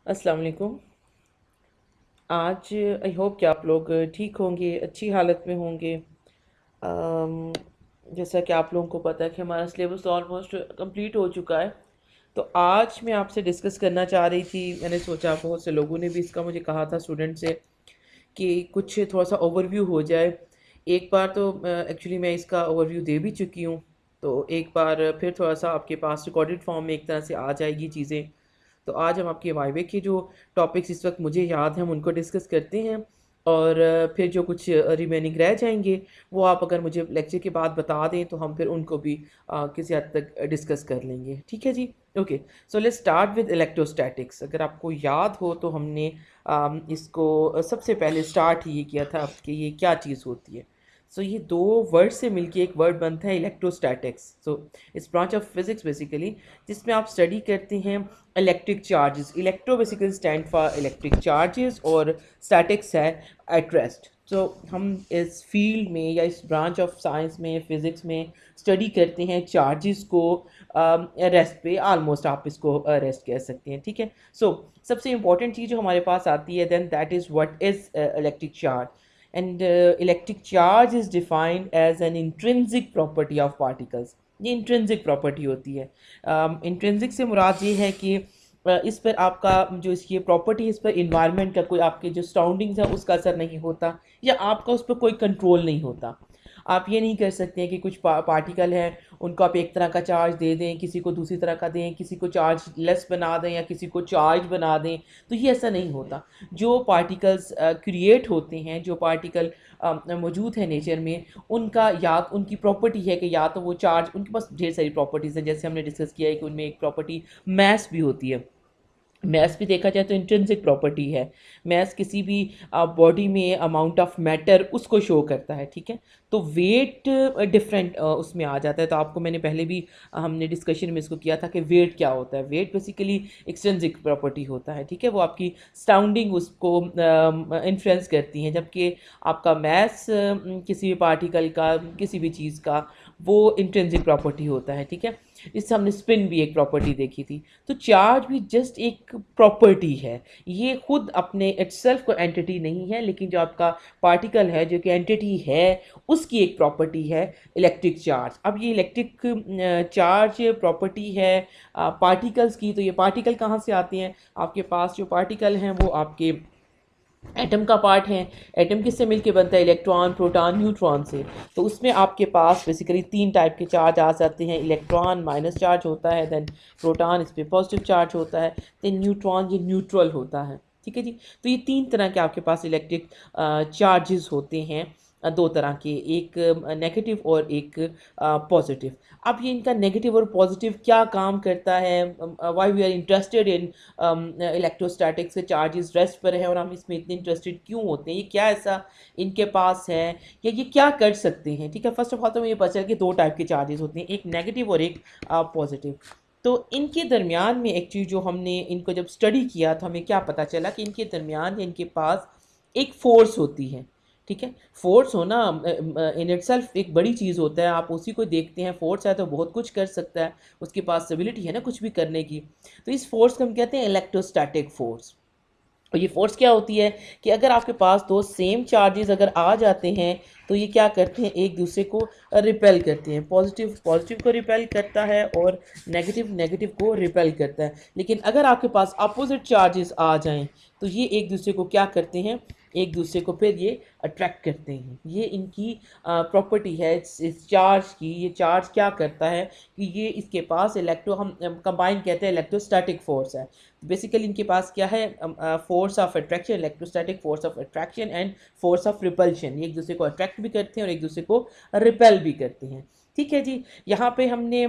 अस्सलाम वालेकुम। आज आई होप कि आप लोग ठीक होंगे, अच्छी हालत में होंगे। अम, जैसा कि आप लोगों को पता है कि हमारा सिलेबस ऑलमोस्ट कंप्लीट हो चुका है। तो आज मैं आपसे डिस्कस करना चाह रही थी, मैंने सोचा बहुत से लोगों ने भी इसका मुझे कहा था स्टूडेंट से कि कुछ थोड़ा सा ओवरव्यू हो जाए। एक बार तो एक्चुअली मैं इसका ओवरव्यू दे भी चुकी हूँ, तो एक बार फिर थोड़ा सा आपके पास रिकॉर्डेड फॉर्म में एक तरह से आ जाएगी चीज़ें। तो आज हम आपके वाइवे के जो टॉपिक्स इस वक्त मुझे याद हैं हम उनको डिस्कस करते हैं, और फिर जो कुछ रिमेनिंग रह जाएंगे वो आप अगर मुझे लेक्चर के बाद बता दें तो हम फिर उनको भी किसी हद तक डिस्कस कर लेंगे। ठीक है जी। Okay, so let's start with electrostatics. अगर आपको याद हो तो हमने इसको सबसे पहले स्टार्ट ही ये किया था कि ये क्या चीज़ होती है। सो ये दो वर्ड से मिलके एक वर्ड बनता है इलेक्ट्रोस्टैटिक्स। सो इस ब्रांच ऑफ फिजिक्स बेसिकली जिसमें आप स्टडी करते हैं electric charges. Electro basically stand for electric charges और स्टैटिक्स है एट रेस्ट। तो हम इस फील्ड में या इस ब्रांच ऑफ साइंस में फिज़िक्स में स्टडी करते हैं चार्जेस को रेस्ट पे। आलमोस्ट आप इसको रेस्ट कह सकते हैं। ठीक है। सो सबसे इंपॉर्टेंट चीज़ जो हमारे पास आती है then that is what is electric charge. And electric charge is defined as an intrinsic property of particles. ये इंट्रिंसिक प्रॉपर्टी होती है। इंट्रिंसिक से मुराद ये है कि इस पर आपका जो इसकी प्रॉपर्टी है, इस पर इन्वायरमेंट का कोई आपके जो सराउंडिंग्स है उसका असर नहीं होता, या आपका उस पर कोई कंट्रोल नहीं होता। आप ये नहीं कर सकते हैं कि कुछ पार्टिकल हैं उनको आप एक तरह का चार्ज दे दें, किसी को दूसरी तरह का दें, किसी को चार्ज लेस बना दें या किसी को चार्ज बना दें। तो ये ऐसा नहीं होता। जो पार्टिकल्स क्रिएट होते हैं, जो पार्टिकल मौजूद है नेचर में, उनका या उनकी प्रॉपर्टी है कि या तो वो चार्ज, उनके पास ढेर सारी प्रॉपर्टीज़ हैं। जैसे हमने डिस्कस किया है कि उनमें एक प्रॉपर्टी मैस भी होती है। मैथ भी देखा जाए तो इंट्रिंसिक प्रॉपर्टी है। मैथ किसी भी बॉडी में अमाउंट ऑफ मैटर उसको शो करता है। ठीक है। तो वेट डिफरेंट उसमें आ जाता है। तो आपको मैंने पहले भी हमने डिस्कशन में इसको किया था कि वेट क्या होता है। वेट बेसिकली एक्सट्रिंसिक प्रॉपर्टी होता है। ठीक है। वो आपकी साउंडिंग उसको इन्फ्लुएंस करती हैं, जबकि आपका मैथ्स किसी भी पार्टिकल का, किसी भी चीज़ का, वो इंट्रिंसिक प्रॉपर्टी होता है। ठीक है। इससे हमने स्पिन भी एक प्रॉपर्टी देखी थी। तो चार्ज भी जस्ट एक प्रॉपर्टी है। ये खुद अपने इटसेल्फ को एंटिटी नहीं है, लेकिन जो आपका पार्टिकल है जो कि एंटिटी है उसकी एक प्रॉपर्टी है इलेक्ट्रिक चार्ज। अब ये इलेक्ट्रिक चार्ज प्रॉपर्टी है पार्टिकल्स की। तो ये पार्टिकल कहाँ से आते हैं? आपके पास जो पार्टिकल हैं वो आपके एटम का पार्ट है। एटम किससे मिलके बनता है? इलेक्ट्रॉन, प्रोटॉन, न्यूट्रॉन से। तो उसमें आपके पास बेसिकली तीन टाइप के चार्ज आ जाते हैं। इलेक्ट्रॉन माइनस चार्ज होता है, देन प्रोटॉन इस पर पॉजिटिव चार्ज होता है, देन न्यूट्रॉन ये न्यूट्रल होता है। ठीक है जी। तो ये तीन तरह के आपके पास इलेक्ट्रिक चार्जेस होते हैं, दो तरह के, एक नेगेटिव और एक पॉजिटिव। अब ये इनका नेगेटिव और पॉजिटिव क्या काम करता है, why we are interested in electrostatics के चार्जेस रेस्ट पर है और हम इसमें इतने इंटरेस्टेड क्यों होते हैं, ये क्या ऐसा इनके पास है या ये क्या कर सकते हैं। ठीक है। फर्स्ट ऑफ ऑल तो हमें ये पता चला कि दो टाइप के चार्जेस होते हैं, एक नेगेटिव और एक पॉजिटिव। तो इनके दरमियान में एक चीज़ जो हमने इनको जब स्टडी किया तो हमें क्या पता चला कि इनके दरमियान या इनके पास एक फोर्स होती है। ठीक है। फोर्स होना इन इटसेल्फ एक बड़ी चीज़ होता है। आप उसी को देखते हैं, फोर्स है तो बहुत कुछ कर सकता है, उसके पास एबिलिटी है ना कुछ भी करने की। तो इस फोर्स को हम कहते हैं इलेक्ट्रोस्टैटिक फोर्स। और ये फोर्स क्या होती है कि अगर आपके पास दो सेम चार्जेस अगर आ जाते हैं तो ये क्या करते हैं, एक दूसरे को रिपेल करते हैं। पॉजिटिव पॉजिटिव को रिपेल करता है और नेगेटिव नेगेटिव को रिपेल करता है। लेकिन अगर आपके पास अपोजिट चार्जेस आ जाएं तो ये एक दूसरे को क्या करते हैं, एक दूसरे को फिर ये अट्रैक्ट करते हैं। ये इनकी प्रॉपर्टी है इस चार्ज की। ये चार्ज क्या करता है कि ये इसके पास इलेक्ट्रो, हम कंबाइन कहते हैं इलेक्ट्रोस्टैटिक फोर्स है। बेसिकली इनके पास क्या है, force of attraction, electrostatic force of attraction and force of repulsion. ये एक दूसरे को अट्रैक्ट भी करते हैं और एक दूसरे को रिपेल भी करते हैं। ठीक है जी। यहाँ पे हमने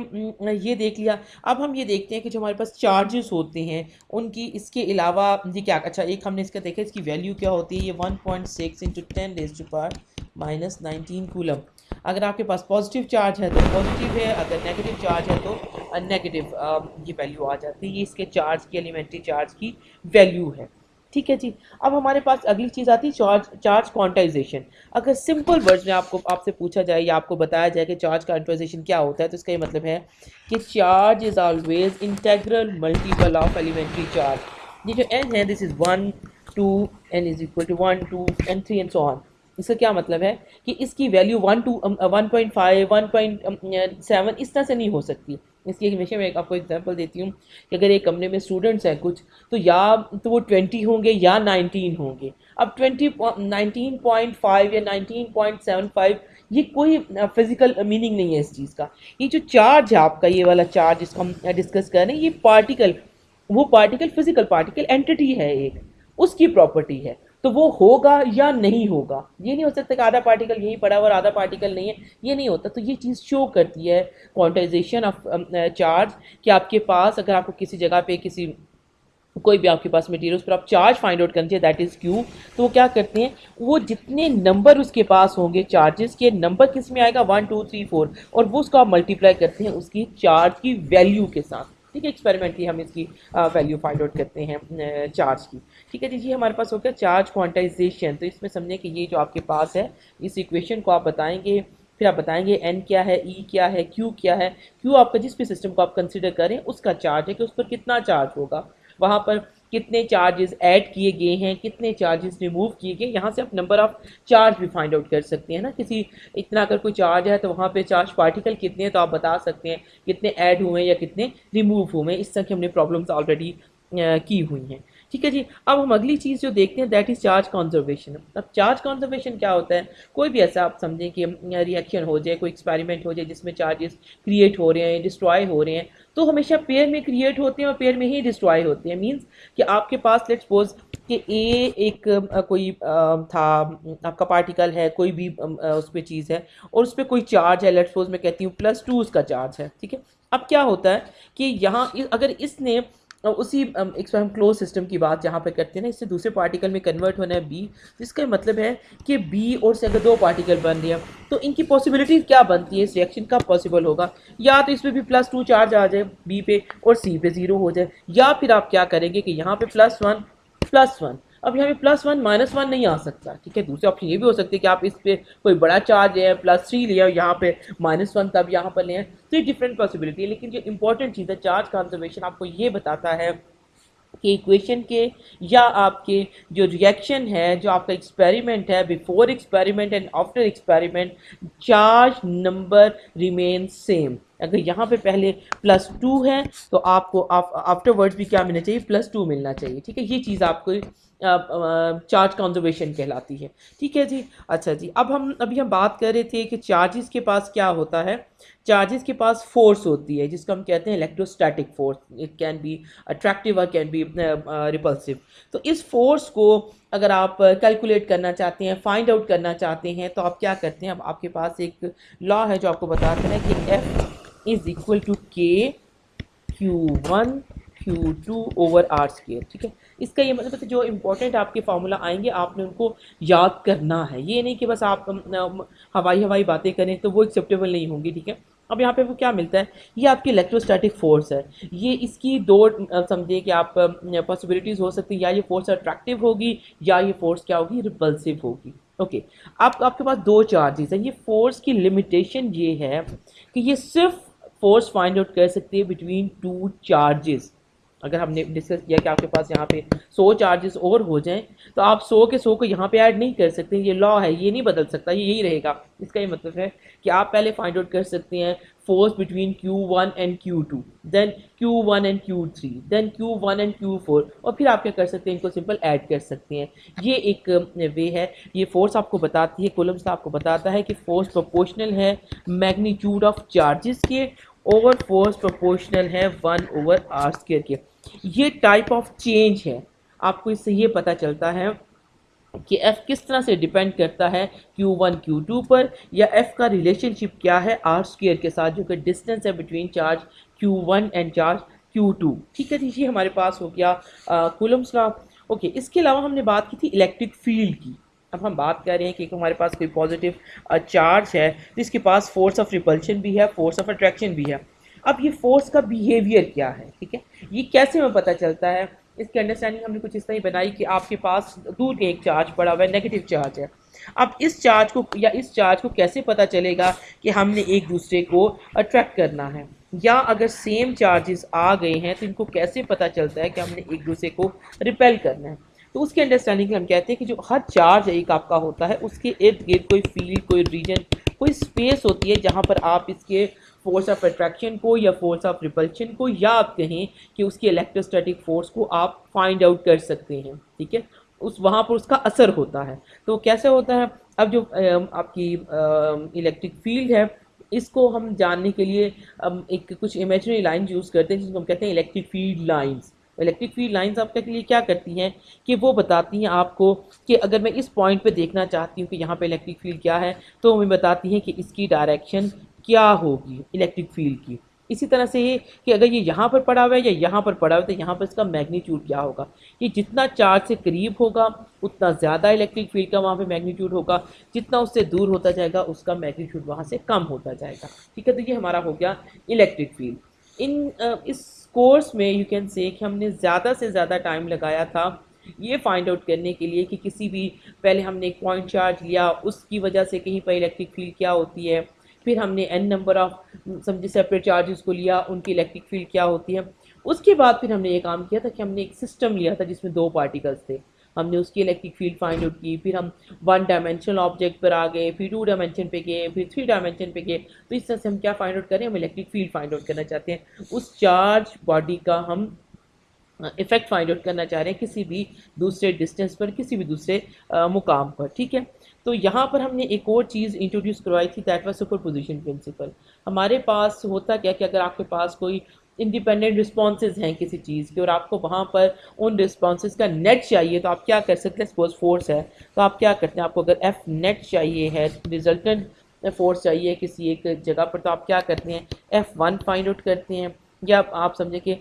ये देख लिया। अब हम ये देखते हैं कि जो हमारे पास चार्जेस होते हैं उनकी, इसके अलावा ये क्या, अच्छा एक हमने इसका देखा इसकी वैल्यू क्या होती है। ये 1.6 इंटू 10⁻⁻19 कूलम। अगर आपके पास पॉजिटिव चार्ज है तो पॉजिटिव है, अगर नेगेटिव चार्ज है तो नेगेटिव ये वैल्यू आ जाती है। ये इसके चार्ज की, एलिमेंट्री चार्ज की वैल्यू है। ठीक है जी। अब हमारे पास अगली चीज़ आती है चार्ज चार्ज क्वांटाइजेशन। अगर सिंपल वर्ड्स में आपको आपसे पूछा जाए या आपको बताया जाए कि चार्ज क्वांटाइजेशन क्या होता है तो इसका ये मतलब है कि charge is always integral multiple of elementary charge. ये जो n है this is 1 2 n is equal to 1 2 and 3 and so on. इसका क्या मतलब है कि इसकी वैल्यू 1.5 1.7 इस तरह से नहीं हो सकती। इसकी हमेशा मैं आपको एग्जांपल देती हूँ कि अगर एक कमरे में स्टूडेंट्स हैं कुछ, तो या तो वो 20 होंगे या 19 होंगे। अब 19.5 या 19.75 ये कोई फिजिकल मीनिंग नहीं है इस चीज़ का। ये जो चार्ज है आपका, ये वाला चार्ज जिसको हम डिस्कस कर रहे हैं, ये पार्टिकल, वो पार्टिकल फिजिकल पार्टिकल एंटिटी है एक, उसकी प्रॉपर्टी है। तो वो होगा या नहीं होगा, ये नहीं हो सकता कि आधा पार्टिकल यहीं पड़ा हुआ और आधा पार्टिकल नहीं है, ये नहीं होता। तो ये चीज़ शो करती है क्वांटाइजेशन ऑफ चार्ज, कि आपके पास अगर आपको किसी जगह पे किसी कोई भी आपके पास मटेरियल उस पर आप चार्ज फाइंड आउट करते हैं दैट इज़ क्यू, तो वो क्या करते हैं, वो जितने नंबर उसके पास होंगे चार्जेस के, नंबर किस में आएगा 1 2 3 4, और वो उसको आप मल्टीप्लाई करते हैं उसकी चार्ज की वैल्यू के साथ। ठीक है, एक्सपेरिमेंटली हम इसकी वैल्यू फाइंड आउट करते हैं चार्ज की। ठीक है जी, ये हमारे पास हो गया चार्ज क्वांटाइजेशन। तो इसमें समझें कि ये जो आपके पास है, इस इक्वेशन को आप बताएंगे, फिर आप बताएंगे n क्या है, e क्या है, q क्या है। q आपका जिस भी सिस्टम को आप कंसिडर करें उसका चार्ज है कि उस पर कितना चार्ज होगा, वहाँ पर कितने चार्जेस ऐड किए गए हैं, कितने चार्जेस रिमूव किए गए। यहाँ से आप नंबर ऑफ चार्ज भी फाइंड आउट कर सकते हैं ना, किसी इतना अगर कोई चार्ज है तो वहाँ पे चार्ज पार्टिकल कितने हैं तो आप बता सकते हैं कितने ऐड हुए हैं या कितने रिमूव हुए हैं। इस तरह की हमने प्रॉब्लम्स ऑलरेडी की हुई हैं। ठीक है जी, अब हम अगली चीज़ जो देखते हैं दैट इज़ चार्ज कंजर्वेशन। अब चार्ज कंजर्वेशन क्या होता है, कोई भी ऐसा आप समझें कि रिएक्शन हो जाए, कोई एक्सपेरिमेंट हो जाए जिसमें चार्जेस क्रिएट हो रहे हैं, डिस्ट्रॉय हो रहे हैं, तो हमेशा पेयर में क्रिएट होते हैं और पेयर में ही डिस्ट्रॉय होते हैं। मींस कि आपके पास लेट्स सपोज कि ए एक कोई था आपका पार्टिकल है, कोई भी उस पर चीज़ है और उस पर कोई चार्ज है, लेट्स सपोज मैं कहती हूँ +2 उसका चार्ज है। ठीक है, अब क्या होता है कि यहाँ अगर इसने उसी एक हम क्लोज सिस्टम की बात जहाँ पे करते हैं ना, इससे दूसरे पार्टिकल में कन्वर्ट होना है बी, जिसका मतलब है कि बी और से अगर दो पार्टिकल बन रहे हैं तो इनकी पॉसिबिलिटी क्या बनती है, इस रिएक्शन का पॉसिबल होगा या तो इसमें भी +2 चार्ज आ जाए बी पे और सी पे 0 हो जाए, या फिर आप क्या करेंगे कि यहाँ पे +1 अब यहाँ पे +1 -1 नहीं आ सकता। ठीक है, दूसरे ऑप्शन ये भी हो सकते हैं कि आप इस पे कोई बड़ा चार्ज है +3 लिया और यहाँ पे -1 तब यहाँ पर लें, तो ये डिफरेंट पॉसिबिलिटी है। लेकिन जो इंपॉर्टेंट चीज़ है चार्ज कंजर्वेशन आपको ये बताता है कि इक्वेशन के या आपके जो रिएक्शन है, जो आपका एक्सपेरिमेंट है, before experiment and after experiment charge number remain same. अगर यहाँ पे पहले +2 है तो आपको आफ्टरवर्ड्स भी क्या मिलना चाहिए, +2 मिलना चाहिए। ठीक है, ये चीज़ आपको चार्ज कंजर्वेशन कहलाती है। ठीक है जी, अच्छा जी, अब हम बात कर रहे थे कि चार्जेस के पास क्या होता है, चार्जेस के पास फोर्स होती है जिसको हम कहते हैं electrostatic force. It can be attractive और कैन बी रिपल्सिव। तो इस फोर्स को अगर आप कैलकुलेट करना चाहते हैं, फाइंड आउट करना चाहते हैं, तो आप क्या करते हैं, अब आपके पास एक लॉ है जो आपको बताता है कि F इज इक्वल टू के Q1 Q2/r²। ठीक है, इसका ये मतलब है जो इंपॉर्टेंट आपके फार्मूला आएंगे आपने उनको याद करना है, ये नहीं कि बस आप हवाई बातें करें तो वो एक्सेप्टेबल नहीं होंगी। ठीक है, अब यहाँ पे वो क्या मिलता है, ये आपकी इलेक्ट्रोस्टैटिक फोर्स है। ये इसकी दो समझिए कि आप पॉसिबिलिटीज़ हो सकती है, या ये फोर्स अट्रैक्टिव होगी या ये फोर्स क्या होगी, रिपल्सिव होगी। ओके, आपके पास दो चार्जेस हैं। ये फोर्स की लिमिटेशन ये है कि ये सिर्फ फोर्स फाइंड आउट कर सकते हैं बिटवीन टू चार्जेस। अगर हमने डिस्कस किया कि आपके पास यहाँ पे 100 चार्जेस और हो जाएं तो आप 100 के 100 को यहाँ पे ऐड नहीं कर सकते, ये लॉ है, ये नहीं बदल सकता, ये यही रहेगा। इसका ये मतलब है कि आप पहले फाइंड आउट कर सकते हैं force between Q1 and Q2, then Q1 and Q3, then Q1 and Q4, और फिर आप क्या कर सकते हैं, इनको सिंपल ऐड कर सकते हैं। ये एक वे है। ये फोर्स आपको बताती है, कूलम्स आपको बताता है कि फोर्स प्रोपोर्शनल है मैग्नीट्यूड ऑफ चार्जेस के, ओवर फोर्स प्रोपोर्शनल है 1/r² के। ये टाइप ऑफ चेंज है, आपको इससे ये पता चलता है कि F किस तरह से डिपेंड करता है Q1 Q2 पर, या F का रिलेशनशिप क्या है r² के साथ, जो कि डिस्टेंस है between charge Q1 and charge Q2। ठीक है जी, ये हमारे पास हो गया कूलम्स लॉ। ओके, इसके अलावा हमने बात की थी इलेक्ट्रिक फील्ड की। अब हम बात कर रहे हैं कि हमारे पास कोई पॉजिटिव चार्ज है तो इसके पास फोर्स ऑफ रिपल्शन भी है, फोर्स ऑफ अट्रैक्शन भी है। अब ये फोर्स का बिहेवियर क्या है, ठीक है, ये कैसे हमें पता चलता है, इसकी अंडरस्टैंडिंग हमने कुछ इस तरह बनाई कि आपके पास दूर के एक चार्ज पड़ा हुआ है, नेगेटिव चार्ज है। अब इस चार्ज को कैसे पता चलेगा कि हमने एक दूसरे को अट्रैक्ट करना है। या अगर सेम चार्जेस आ गए हैं तो इनको कैसे पता चलता है कि हमने एक दूसरे को रिपेल करना है। तो उसकी अंडरस्टैंडिंग में हम कहते हैं कि जो हर चार्ज एक आपका होता है उसके इर्द गिर्द कोई फील्ड, कोई रीजन, कोई स्पेस होती है जहाँ पर आप इसके फोर्स ऑफ अट्रैक्शन को या फोर्स ऑफ रिपल्शन को, या आप कहें कि उसके इलेक्ट्रोस्टैटिक फोर्स को आप फाइंड आउट कर सकते हैं। ठीक है, उस वहाँ पर उसका असर होता है। तो कैसे होता है, अब जो आपकी इलेक्ट्रिक फील्ड है इसको हम जानने के लिए एक कुछ इमेजिनरी लाइन यूज़ करते हैं जिसको हम कहते हैं electric field lines. Electric field lines आपके लिए क्या करती हैं कि वो बताती हैं आपको कि अगर मैं इस पॉइंट पे देखना चाहती हूँ कि यहाँ पे इलेक्ट्रिक फील्ड क्या है, तो हमें बताती हैं कि इसकी डायरेक्शन क्या होगी इलेक्ट्रिक फील्ड की। इसी तरह से ये कि अगर ये यहाँ पर पड़ा हुआ है या यहाँ पर पड़ा हुआ है तो यहाँ पर इसका मैग्नीट्यूड क्या होगा। ये जितना चार्ज से करीब होगा उतना ज़्यादा इलेक्ट्रिक फील्ड का वहाँ पे मैग्नीट्यूड होगा, जितना उससे दूर होता जाएगा उसका मैग्नीट्यूड वहाँ से कम होता जाएगा। ठीक है, तो ये हमारा हो गया इलेक्ट्रिक फील्ड। इस कोर्स में यू कैन से कि हमने ज़्यादा से ज़्यादा टाइम लगाया था ये फाइंड आउट करने के लिए कि किसी भी, पहले हमने एक पॉइंट चार्ज लिया उसकी वजह से कहीं पर इलेक्ट्रिक फील्ड क्या होती है, फिर हमने n नंबर ऑफ समझे सेपरेट चार्जेस को लिया, उनकी इलेक्ट्रिक फील्ड क्या होती है। उसके बाद फिर हमने ये काम किया था कि हमने एक सिस्टम लिया था जिसमें दो पार्टिकल्स थे, हमने उसकी इलेक्ट्रिक फील्ड फाइंड आउट की, फिर हम वन डायमेंशनल ऑब्जेक्ट पर आ गए, फिर टू डायमेंशन पे गए, फिर थ्री डायमेंशन पे गए। तो इस तरह से हम क्या फाइंड आउट करें, हम इलेक्ट्रिक फील्ड फाइंड आउट करना चाहते हैं, उस चार्ज बॉडी का हम इफेक्ट फाइंड आउट करना चाह रहे हैं किसी भी दूसरे डिस्टेंस पर, किसी भी दूसरे मुकाम पर। ठीक है, तो यहाँ पर हमने एक और चीज़ इंट्रोड्यूस करवाई थी, दैट वाज सुपरपोजिशन प्रिंसिपल। हमारे पास होता क्या कि अगर आपके पास कोई इंडिपेंडेंट रिस्पॉन्सेज हैं किसी चीज़ के और आपको वहाँ पर उन रिस्पॉन्सेज का नेट चाहिए, तो आप क्या कर सकते हैं, सपोज फोर्स है तो आप क्या करते हैं, आपको अगर एफ नेट चाहिए है, रिजल्टेंट फोर्स चाहिए किसी एक जगह पर, तो आप क्या करते हैं, F1 फाइंड आउट करते हैं, या आप समझे कि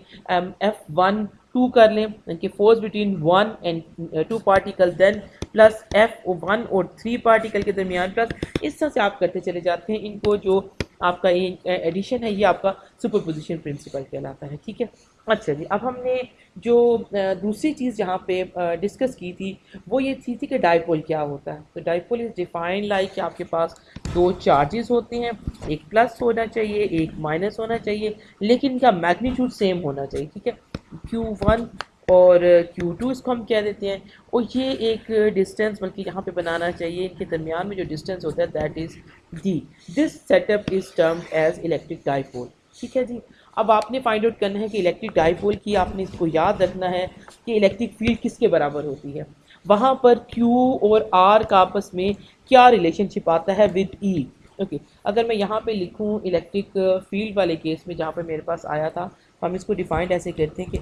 F1 2 कर लें कि force between 1 and 2 particle, then plus F1 और 3 पार्टिकल के दरमियान प्लस, इस तरह से आप करते चले जाते हैं। इनको जो आपका ये एडिशन है ये आपका सुपरपोजिशन प्रिंसिपल कहलाता है। ठीक है, अच्छा जी, अब हमने जो दूसरी चीज़ जहाँ पे डिस्कस की थी वो ये थी कि डाइपोल क्या होता है। तो डाइपोल इज़ डिफाइंड लाइक कि आपके पास दो चार्जेस होते हैं, एक प्लस होना चाहिए एक माइनस होना चाहिए, लेकिन इनका मैग्नीट्यूड सेम होना चाहिए। ठीक है, Q1 और Q2 इसको हम कह देते हैं, और ये एक डिस्टेंस बल्कि यहाँ पे बनाना चाहिए, इनके दरमियान में जो डिस्टेंस होता है that is D। This setup is termed as electric dipole. ठीक है जी, अब आपने फाइंड आउट करना है कि इलेक्ट्रिक डाइपोल की, आपने इसको याद रखना है कि इलेक्ट्रिक फील्ड किसके बराबर होती है, वहाँ पर Q और R का आपस में क्या रिलेशनशिप आता है विद E। ओके, अगर मैं यहाँ पे लिखूँ इलेक्ट्रिक फील्ड वाले केस में जहाँ पे मेरे पास आया था, हम इसको डिफाइंड ऐसे करते हैं कि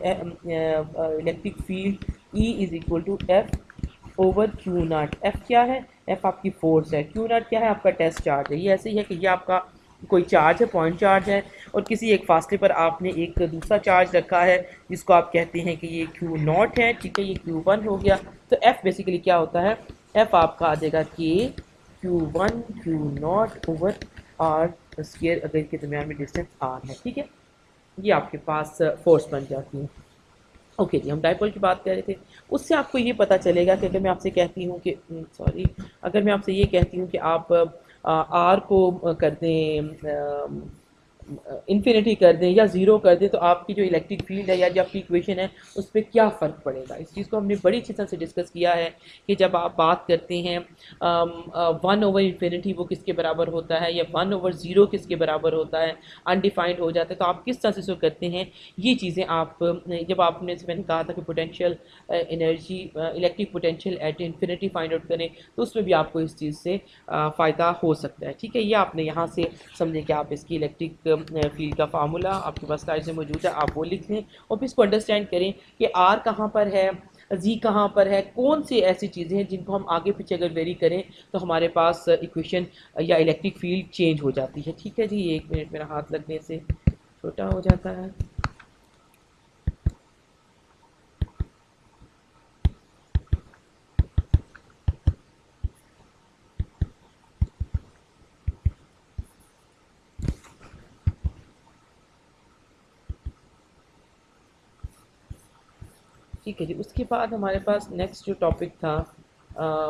electric field E is equal to F over Q naught. F क्या है, एफ आपकी फोर्स है, क्यू नाट क्या है, आपका टेस्ट चार्ज है। ये ऐसे ही है कि ये आपका कोई चार्ज है, पॉइंट चार्ज है, और किसी एक फासले पर आपने एक दूसरा चार्ज रखा है जिसको आप कहते हैं कि ये क्यू नॉट है। ठीक है, ये क्यू वन हो गया। तो एफ बेसिकली क्या होता है, एफ आपका आ जाएगा के Q one Q naught over R square, अगर इसके दरमियान में डिस्टेंस आर है। ठीक है, ये आपके पास फोर्स बन जाती है। ओके जी, हम डाइपोल की बात कर रहे थे, उससे आपको ये पता चलेगा कि अगर मैं आपसे कहती हूँ कि अगर मैं आपसे ये कहती हूँ कि आप आर को कर दें इन्फिनिटी कर दें या ज़ीरो कर दें, तो आपकी जो इलेक्ट्रिक फील्ड है या जो आपकी इक्वेशन है उस पर क्या फ़र्क पड़ेगा। इस चीज़ को हमने बड़ी अच्छी तरह से डिस्कस किया है कि जब आप बात करते हैं 1 ओवर इन्फिनिटी वो किसके बराबर होता है, या 1 ओवर ज़ीरो किसके बराबर होता है, अनडिफाइंड हो जाता है, तो आप किस तरह से इसको करते हैं। ये चीज़ें आप जब आपने से मैंने कहा था कि potential energy, electric potential at infinity find out करें, तो उसमें भी आपको इस चीज़ से फ़ायदा हो सकता है। ठीक है, ये आपने यहाँ से समझें कि आप इसकी इलेक्ट्रिक फील्ड का फार्मूला आपके पास स्लाइड में मौजूद है, आप वो लिख लें और फिर इसको अंडरस्टैंड करें कि आर कहाँ पर है, जी कहाँ पर है, कौन सी ऐसी चीज़ें हैं जिनको हम आगे पीछे अगर वेरी करें तो हमारे पास इक्वेशन या इलेक्ट्रिक फील्ड चेंज हो जाती है। ठीक है जी, 1 मिनट मेरा हाथ लगने से छोटा हो जाता है। ठीक है जी, उसके बाद हमारे पास नेक्स्ट जो टॉपिक था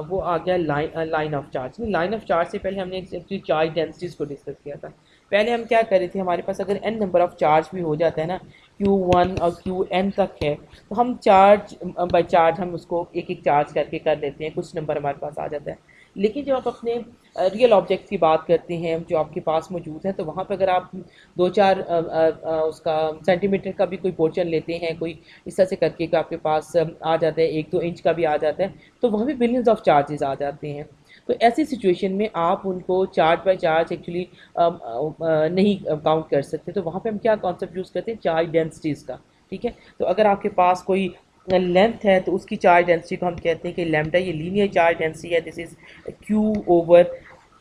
वो आ गया line of charge. Line of charge से पहले हमने एक्चुअली चार्ज डेंसिटीज़ को डिस्कस किया था पहले हम क्या कर रहे थे, हमारे पास अगर n नंबर ऑफ चार्ज भी हो जाता है ना, Q1 और Qn तक है, तो हम चार्ज बाय चार्ज हम उसको एक एक चार्ज करके कर लेते हैं, कुछ नंबर हमारे पास आ जाता है। लेकिन जब आप अपने रियल ऑब्जेक्ट की बात करते हैं जो आपके पास मौजूद है, तो वहाँ पर अगर आप दो चार उसका सेंटीमीटर का भी कोई पोर्शन लेते हैं, कोई इस तरह से करके कि आपके पास आ जाता है, 1-2 इंच का भी आ जाता है, तो वहाँ भी बिलियंस ऑफ चार्जेस आ जाते हैं। तो ऐसी सिचुएशन में आप उनको चार्ज बाय चार्ज एक्चुअली नहीं काउंट कर सकते। तो वहाँ पे हम क्या कॉन्सेप्ट यूज़ करते हैं, चार्ज डेंसिटीज़ का। ठीक है, तो अगर आपके पास कोई लेंथ है तो उसकी चार्ज डेंसिटी को हम कहते हैं कि लैम्डा, ये लीनियर चार्ज डेंसिटी है, this is Q over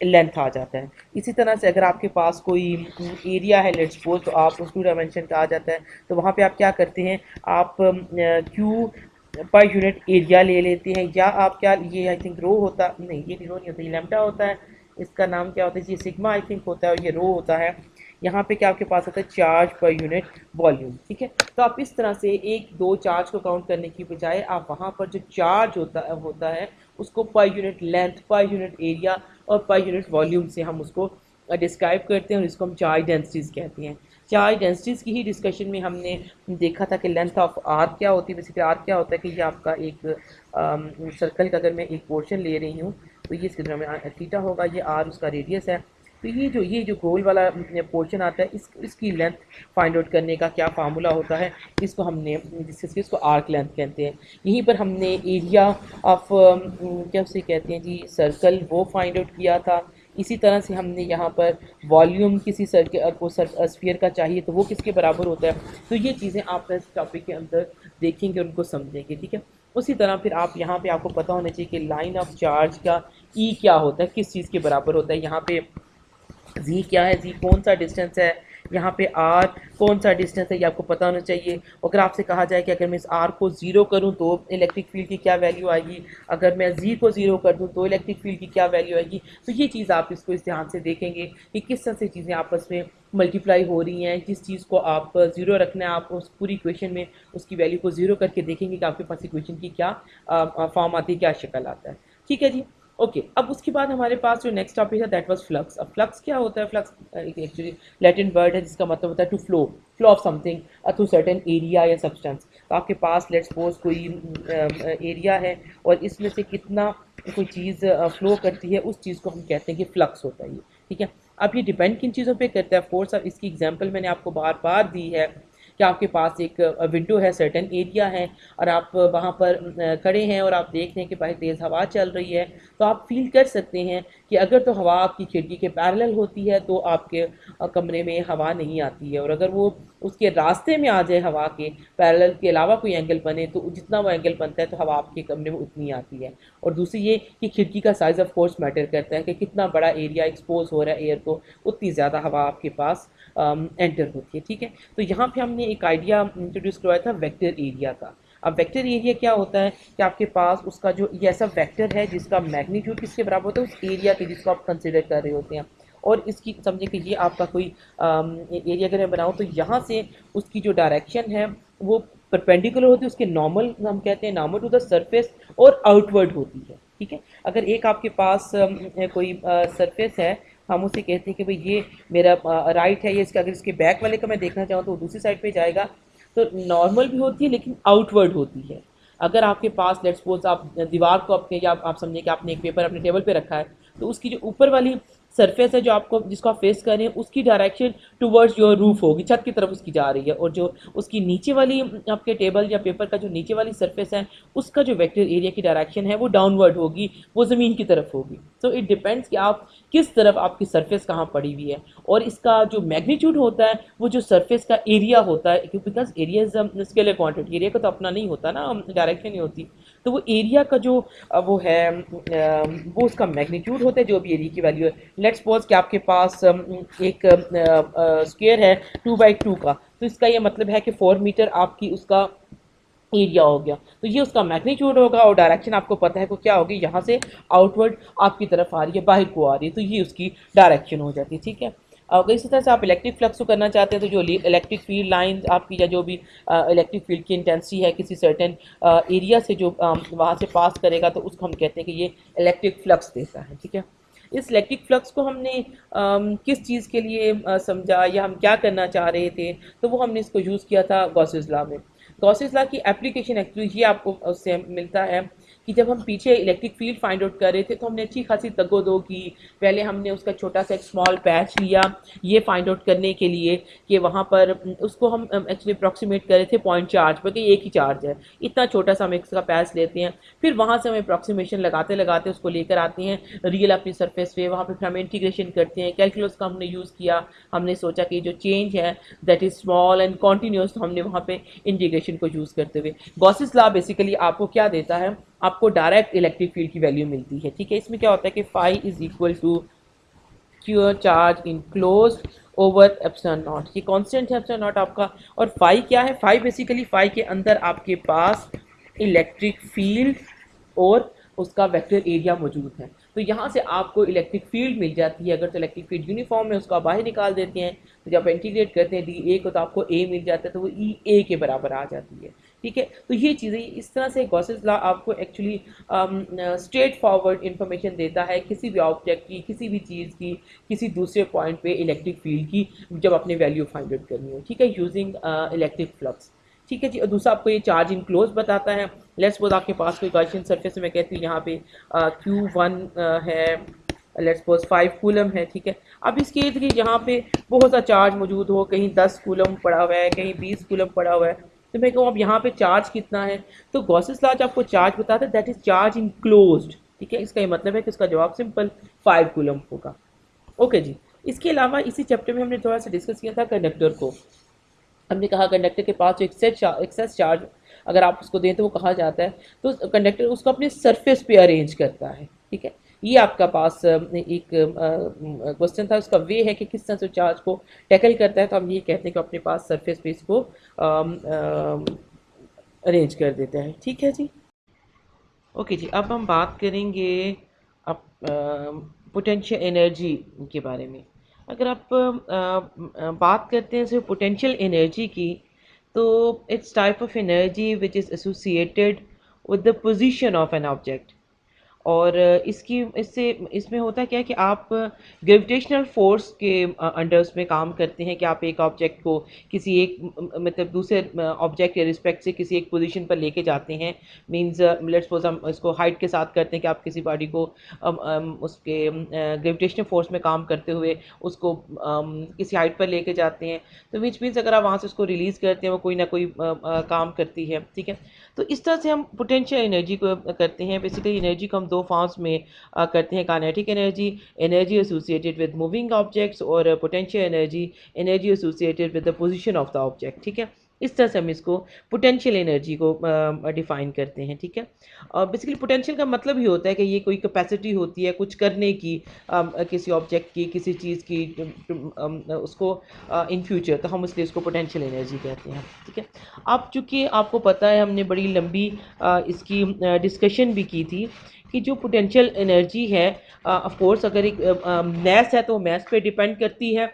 length आ जाता है। इसी तरह से अगर आपके पास कोई एरिया है, लेट्स सपोज, तो आप उसको डायमेंशन का आ जाता है, तो वहाँ पे आप क्या करते हैं, आप क्यू पर यूनिट एरिया ले लेते हैं, या आप क्या, ये आई थिंक रो होता नहीं, ये रो नहीं होता, ये लैम्डा होता है, इसका नाम क्या होता है, ये सिग्मा आई थिंक होता है, और ये रो होता है। यहाँ पे क्या आपके पास होता है, चार्ज पर यूनिट वॉल्यूम। ठीक है, तो आप इस तरह से एक दो चार्ज को काउंट करने की बजाय आप वहाँ पर जो चार्ज होता है उसको per unit length, per unit area और पर यूनिट वॉल्यूम से हम उसको डिस्क्राइब करते हैं, और इसको हम चार्ज डेंसिटीज़ कहते हैं। चार्ज डेंसिटीज़ की ही डिस्कशन में हमने देखा था कि लेंथ ऑफ आर्क क्या होती है। बेसिकली आर्क क्या होता है कि ये आपका एक सर्कल का अगर मैं एक पोर्शन ले रही हूँ, तो ये इसके में थीटा होगा, ये आर उसका रेडियस है। तो ये जो गोल वाला पोर्शन आता है, इसकी लेंथ फाइंड आउट करने का क्या फार्मूला होता है, इसको हमने डिस्कस किया, इसको आर्क लेंथ कहते हैं। यहीं पर हमने एरिया ऑफ क्या उसे कहते हैं जी, सर्कल, वो फाइंड आउट किया था। इसी तरह से हमने यहाँ पर वॉल्यूम किसी सर्कल को स्फीयर का चाहिए तो वो किसके बराबर होता है। तो ये चीज़ें आप इस टॉपिक के अंदर देखेंगे, उनको समझेंगे। ठीक है, उसी तरह फिर आप यहाँ पे आपको पता होना चाहिए कि लाइन ऑफ चार्ज का ई क्या होता है, किस चीज़ के बराबर होता है। यहाँ पे जी क्या है, जी कौन सा डिस्टेंस है, यहाँ पे आर कौन सा डिस्टेंस है, ये आपको पता होना चाहिए। अगर आपसे कहा जाए कि अगर मैं इस आर को ज़ीरो करूँ तो इलेक्ट्रिक फील्ड की क्या वैल्यू आएगी, अगर मैं जी को ज़ीरो कर दूँ तो इलेक्ट्रिक फील्ड की क्या वैल्यू आएगी, तो ये चीज़ आप इसको इस ध्यान से देखेंगे कि किस तरह से चीज़ें आपस में मल्टीप्लाई हो रही हैं। जिस चीज़ को आप ज़ीरो रखना है, आप उस पूरी इक्वेशन में उसकी वैल्यू को ज़ीरो करके देखेंगे कि आपके पास इक्वेशन की क्या फॉर्म आती है, क्या शक्ल आता है। ठीक है जी, ओके। अब उसके बाद हमारे पास जो नेक्स्ट टॉपिक है दैट वाज फ्लक्स। अब फ्लक्स क्या होता है, फ्लक्स एक्चुअली लैटिन वर्ड है जिसका मतलब होता है to flow, flow of something through certain area या सब्सटेंस। तो आपके पास लेट्स सपोज कोई एरिया है और इसमें से कितना कोई चीज़ फ्लो करती है, उस चीज़ को हम कहते हैं कि फ्लक्स होता है ये। ठीक है, अब ये डिपेंड किन चीज़ों पे करता है, ऑफ कोर्स। अब इसकी एग्जांपल मैंने आपको बार बार दी है कि आपके पास एक विंडो है, सर्टेन एरिया है, और आप वहाँ पर खड़े हैं और आप देख रहे हैं कि भाई तेज़ हवा चल रही है, तो आप फील कर सकते हैं कि अगर तो हवा आपकी खिड़की के पैरेलल होती है तो आपके कमरे में हवा नहीं आती है, और अगर वो उसके रास्ते में आ जाए, हवा के पैरेलल के अलावा कोई एंगल बने, तो जितना वो एंगल बनता है तो हवा आपके कमरे में उतनी आती है। और दूसरी ये कि खिड़की का साइज़ ऑफ कोर्स मैटर करता है कि कितना बड़ा एरिया एक्सपोज हो रहा है एयर को, उतनी ज़्यादा हवा आपके पास एंटर होती है। ठीक है, तो यहाँ पे हमने एक आइडिया इंट्रोड्यूस करवाया था वेक्टर एरिया का। अब वेक्टर एरिया क्या होता है कि आपके पास उसका जो ये ऐसा वेक्टर है जिसका मैग्नीट्यूड किसके बराबर होता है, उस एरिया के जिसको आप कंसिडर कर रहे होते हैं। और इसकी समझे कि ये आपका कोई एरिया अगर मैं बनाऊँ, तो यहाँ से उसकी जो डायरेक्शन है वो परपेंडिकुलर होती है, उसके नॉर्मल हम कहते हैं, नॉर्मल टू द सरफेस, और आउटवर्ड होती है। ठीक है, अगर एक आपके पास कोई सरफेस है, हम उसे कहते हैं कि भाई ये मेरा राइट है, ये इसका, अगर इसके बैक वाले का मैं देखना चाहूँ तो वो दूसरी साइड पे जाएगा, तो नॉर्मल भी होती है लेकिन आउटवर्ड होती है। अगर आपके पास लेट्स सपोज आप दीवार को अपने, या आप समझिए कि आपने एक पेपर अपने टेबल पे रखा है, तो उसकी जो ऊपर वाली सरफेस है जो आपको, जिसको आप फेस कर रहे हैं, उसकी डायरेक्शन टुवर्ड्स योर रूफ होगी, छत की तरफ उसकी जा रही है, और जो उसकी नीचे वाली आपके टेबल या पेपर का जो नीचे वाली सरफेस है, उसका जो वेक्टर एरिया की डायरेक्शन है वो डाउनवर्ड होगी, वो ज़मीन की तरफ होगी। सो इट डिपेंड्स कि आप किस तरफ, आपकी सरफेस कहाँ पड़ी हुई है। और इसका जो मैग्नीट्यूड होता है वो जो सरफेस का एरिया होता है, because area is a scalar quantity, area का तो अपना नहीं होता ना, डायरेक्शन नहीं होती, तो वो एरिया का जो वो है वो उसका मैग्नीट्यूड होता है, जो भी एरिया की वैल्यू है। लेट्स सपोज कि आपके पास एक स्क्वायर है 2x2 का, तो इसका ये मतलब है कि 4 मीटर आपकी उसका एरिया हो गया, तो ये उसका मैग्नीट्यूड होगा, और डायरेक्शन आपको पता है को क्या होगी, यहाँ से आउटवर्ड आपकी तरफ आ रही है, बाहर को आ रही है, तो ये उसकी डायरेक्शन हो जाती है। ठीक है, अगर इसी तरह से आप इलेक्ट्रिक फ्लक्स को करना चाहते हैं, तो जो इलेक्ट्रिक फील्ड लाइन आपकी, या जो भी इलेक्ट्रिक फील्ड की इंटेंसिटी है किसी सर्टेन एरिया से जो वहाँ से पास करेगा, तो उसको हम कहते हैं कि ये इलेक्ट्रिक फ्लक्स देता है। ठीक है, इस इलेक्ट्रिक फ्लक्स को हमने किस चीज़ के लिए समझा या हम क्या करना चाह रहे थे, तो वो हमने इसको यूज़ किया था गॉसेस लॉ में। गॉसेस लॉ की एप्लीकेशन एक्चुअली ये आपको उससे मिलता है कि जब हम पीछे इलेक्ट्रिक फील्ड फाइंड आउट कर रहे थे तो हमने अच्छी खासी तगोदो की। पहले हमने उसका छोटा सा एक स्मॉल पैच लिया ये फाइंड आउट करने के लिए कि वहाँ पर उसको हम एक्चुअली अप्रॉक्सीमेट कर रहे थे पॉइंट चार्ज पर कि एक ही चार्ज है, इतना छोटा सा हम इसका पैच लेते हैं। फिर वहाँ से हम अप्रॉक्सीमेशन लगाते लगाते उसको लेकर आते हैं रियल अपनी सरफेस पे, वहाँ पर फिर हम इंटीग्रेशन करते हैं। कैलकुलस का हमने यूज़ किया, हमने सोचा कि जो चेंज है that is small and continuous, तो हमने वहाँ पे इंटीग्रेशन को यूज़ करते हुए गॉसेस लॉ बेसिकली आपको क्या देता है, आपको डायरेक्ट इलेक्ट्रिक फील्ड की वैल्यू मिलती है। ठीक है, इसमें क्या होता है कि phi is equal to Q charge enclosed over epsilon naught, ये कांस्टेंट है एप्सिलॉन नॉट आपका। और फाई क्या है, फाई बेसिकली फाई के अंदर आपके पास इलेक्ट्रिक फील्ड और उसका वेक्टर एरिया मौजूद है। तो यहाँ से आपको इलेक्ट्रिक फील्ड मिल जाती है। अगर तो इलेक्ट्रिक फील्ड यूनिफॉर्म है उसको आप बाहर निकाल देते हैं, तो जब इंटीग्रेट करते हैं डी ए को तो आपको ए मिल जाता है, तो वो ई ए के बराबर आ जाती है। ठीक है, तो ये चीज़ें इस तरह से गॉसेस लॉ आपको एक्चुअली स्ट्रेट फॉरवर्ड इंफॉर्मेशन देता है किसी भी ऑब्जेक्ट की, किसी भी चीज़ की, किसी दूसरे पॉइंट पे इलेक्ट्रिक फील्ड की, जब अपने वैल्यू फाइंड आउट करनी हो। ठीक है, यूजिंग इलेक्ट्रिक फ्लक्स। ठीक है जी, और दूसरा आपको ये चार्ज इनक्लोज बताता है। लेट्स सपोज आपके पास कोई गॉसियन सरफेस है, मैं कहती हूँ यहाँ पे Q1 है, लेट्स सपोज 5 कूलम है। ठीक है, अब इसके इर्द गिर्द यहाँ पे बहुत सा चार्ज मौजूद हो, कहीं 10 कूलम पड़ा हुआ है, कहीं 20 कूलम पड़ा हुआ है, तो मैं कहूँ अब यहाँ पे चार्ज कितना है, तो गॉसेस लॉ आपको चार्ज बताता है दैट इज चार्ज इनक्लोज्ड। ठीक है, इसका ये मतलब है कि इसका जवाब सिंपल 5 कूलम होगा। ओके जी, इसके अलावा इसी चैप्टर में हमने थोड़ा सा डिस्कस किया था कंडक्टर को। हमने कहा कंडक्टर के पास जो एक्सेस चार्ज अगर आप उसको दें तो वो कहा जाता है, तो कंडक्टर उसको अपने सरफेस पे अरेंज करता है। ठीक है, ये आपका पास एक क्वेश्चन था, उसका वे है कि किस तरह से चार्ज को टैकल करता है, तो हम ये कहते हैं कि अपने पास सरफेस पे इसको अरेंज कर देता है। ठीक है जी। ओके जी, अब हम बात करेंगे अब पोटेंशियल एनर्जी के बारे में। अगर आप बात करते हैं सिर्फ पोटेंशियल एनर्जी की, तो it's type of energy which is associated with the position of an object. और इसकी इससे इसमें होता क्या है कि आप ग्रेविटेशनल फोर्स के अंडर उसमें काम करते हैं कि आप एक ऑब्जेक्ट को किसी एक मतलब दूसरे ऑब्जेक्ट के रिस्पेक्ट से किसी एक पोजीशन पर लेके जाते हैं। मींस लेट्स सपोज हम इसको हाइट के साथ करते हैं कि आप किसी बॉडी को उसके ग्रेविटेशनल फोर्स में काम करते हुए उसको किसी हाइट पर लेके जाते हैं, तो विच मीन्स अगर आप वहाँ से उसको रिलीज़ करते हैं वो कोई ना कोई काम करती है। ठीक है, तो इस तरह से हम पोटेंशियल एनर्जी को करते हैं। बेसिकली एनर्जी को हम दो फॉर्म्स में करते हैं, kinetic energy, energy associated with moving objects, और potential energy, energy associated with the position of the object. ठीक है, इस तरह से हम इसको पोटेंशियल एनर्जी को डिफाइन करते हैं। ठीक है, बेसिकली पोटेंशियल का मतलब ही होता है कि ये कोई कैपेसिटी होती है कुछ करने की, किसी ऑब्जेक्ट की, किसी चीज़ की, उसको इन फ्यूचर, तो हम इसलिए इसको पोटेंशियल एनर्जी कहते हैं। ठीक है, अब चूँकि आपको पता है हमने बड़ी लंबी इसकी डिस्कशन भी की थी कि जो पोटेंशियल एनर्जी है, ऑफ कोर्स अगर एक मैस है तो मैस पे डिपेंड करती है,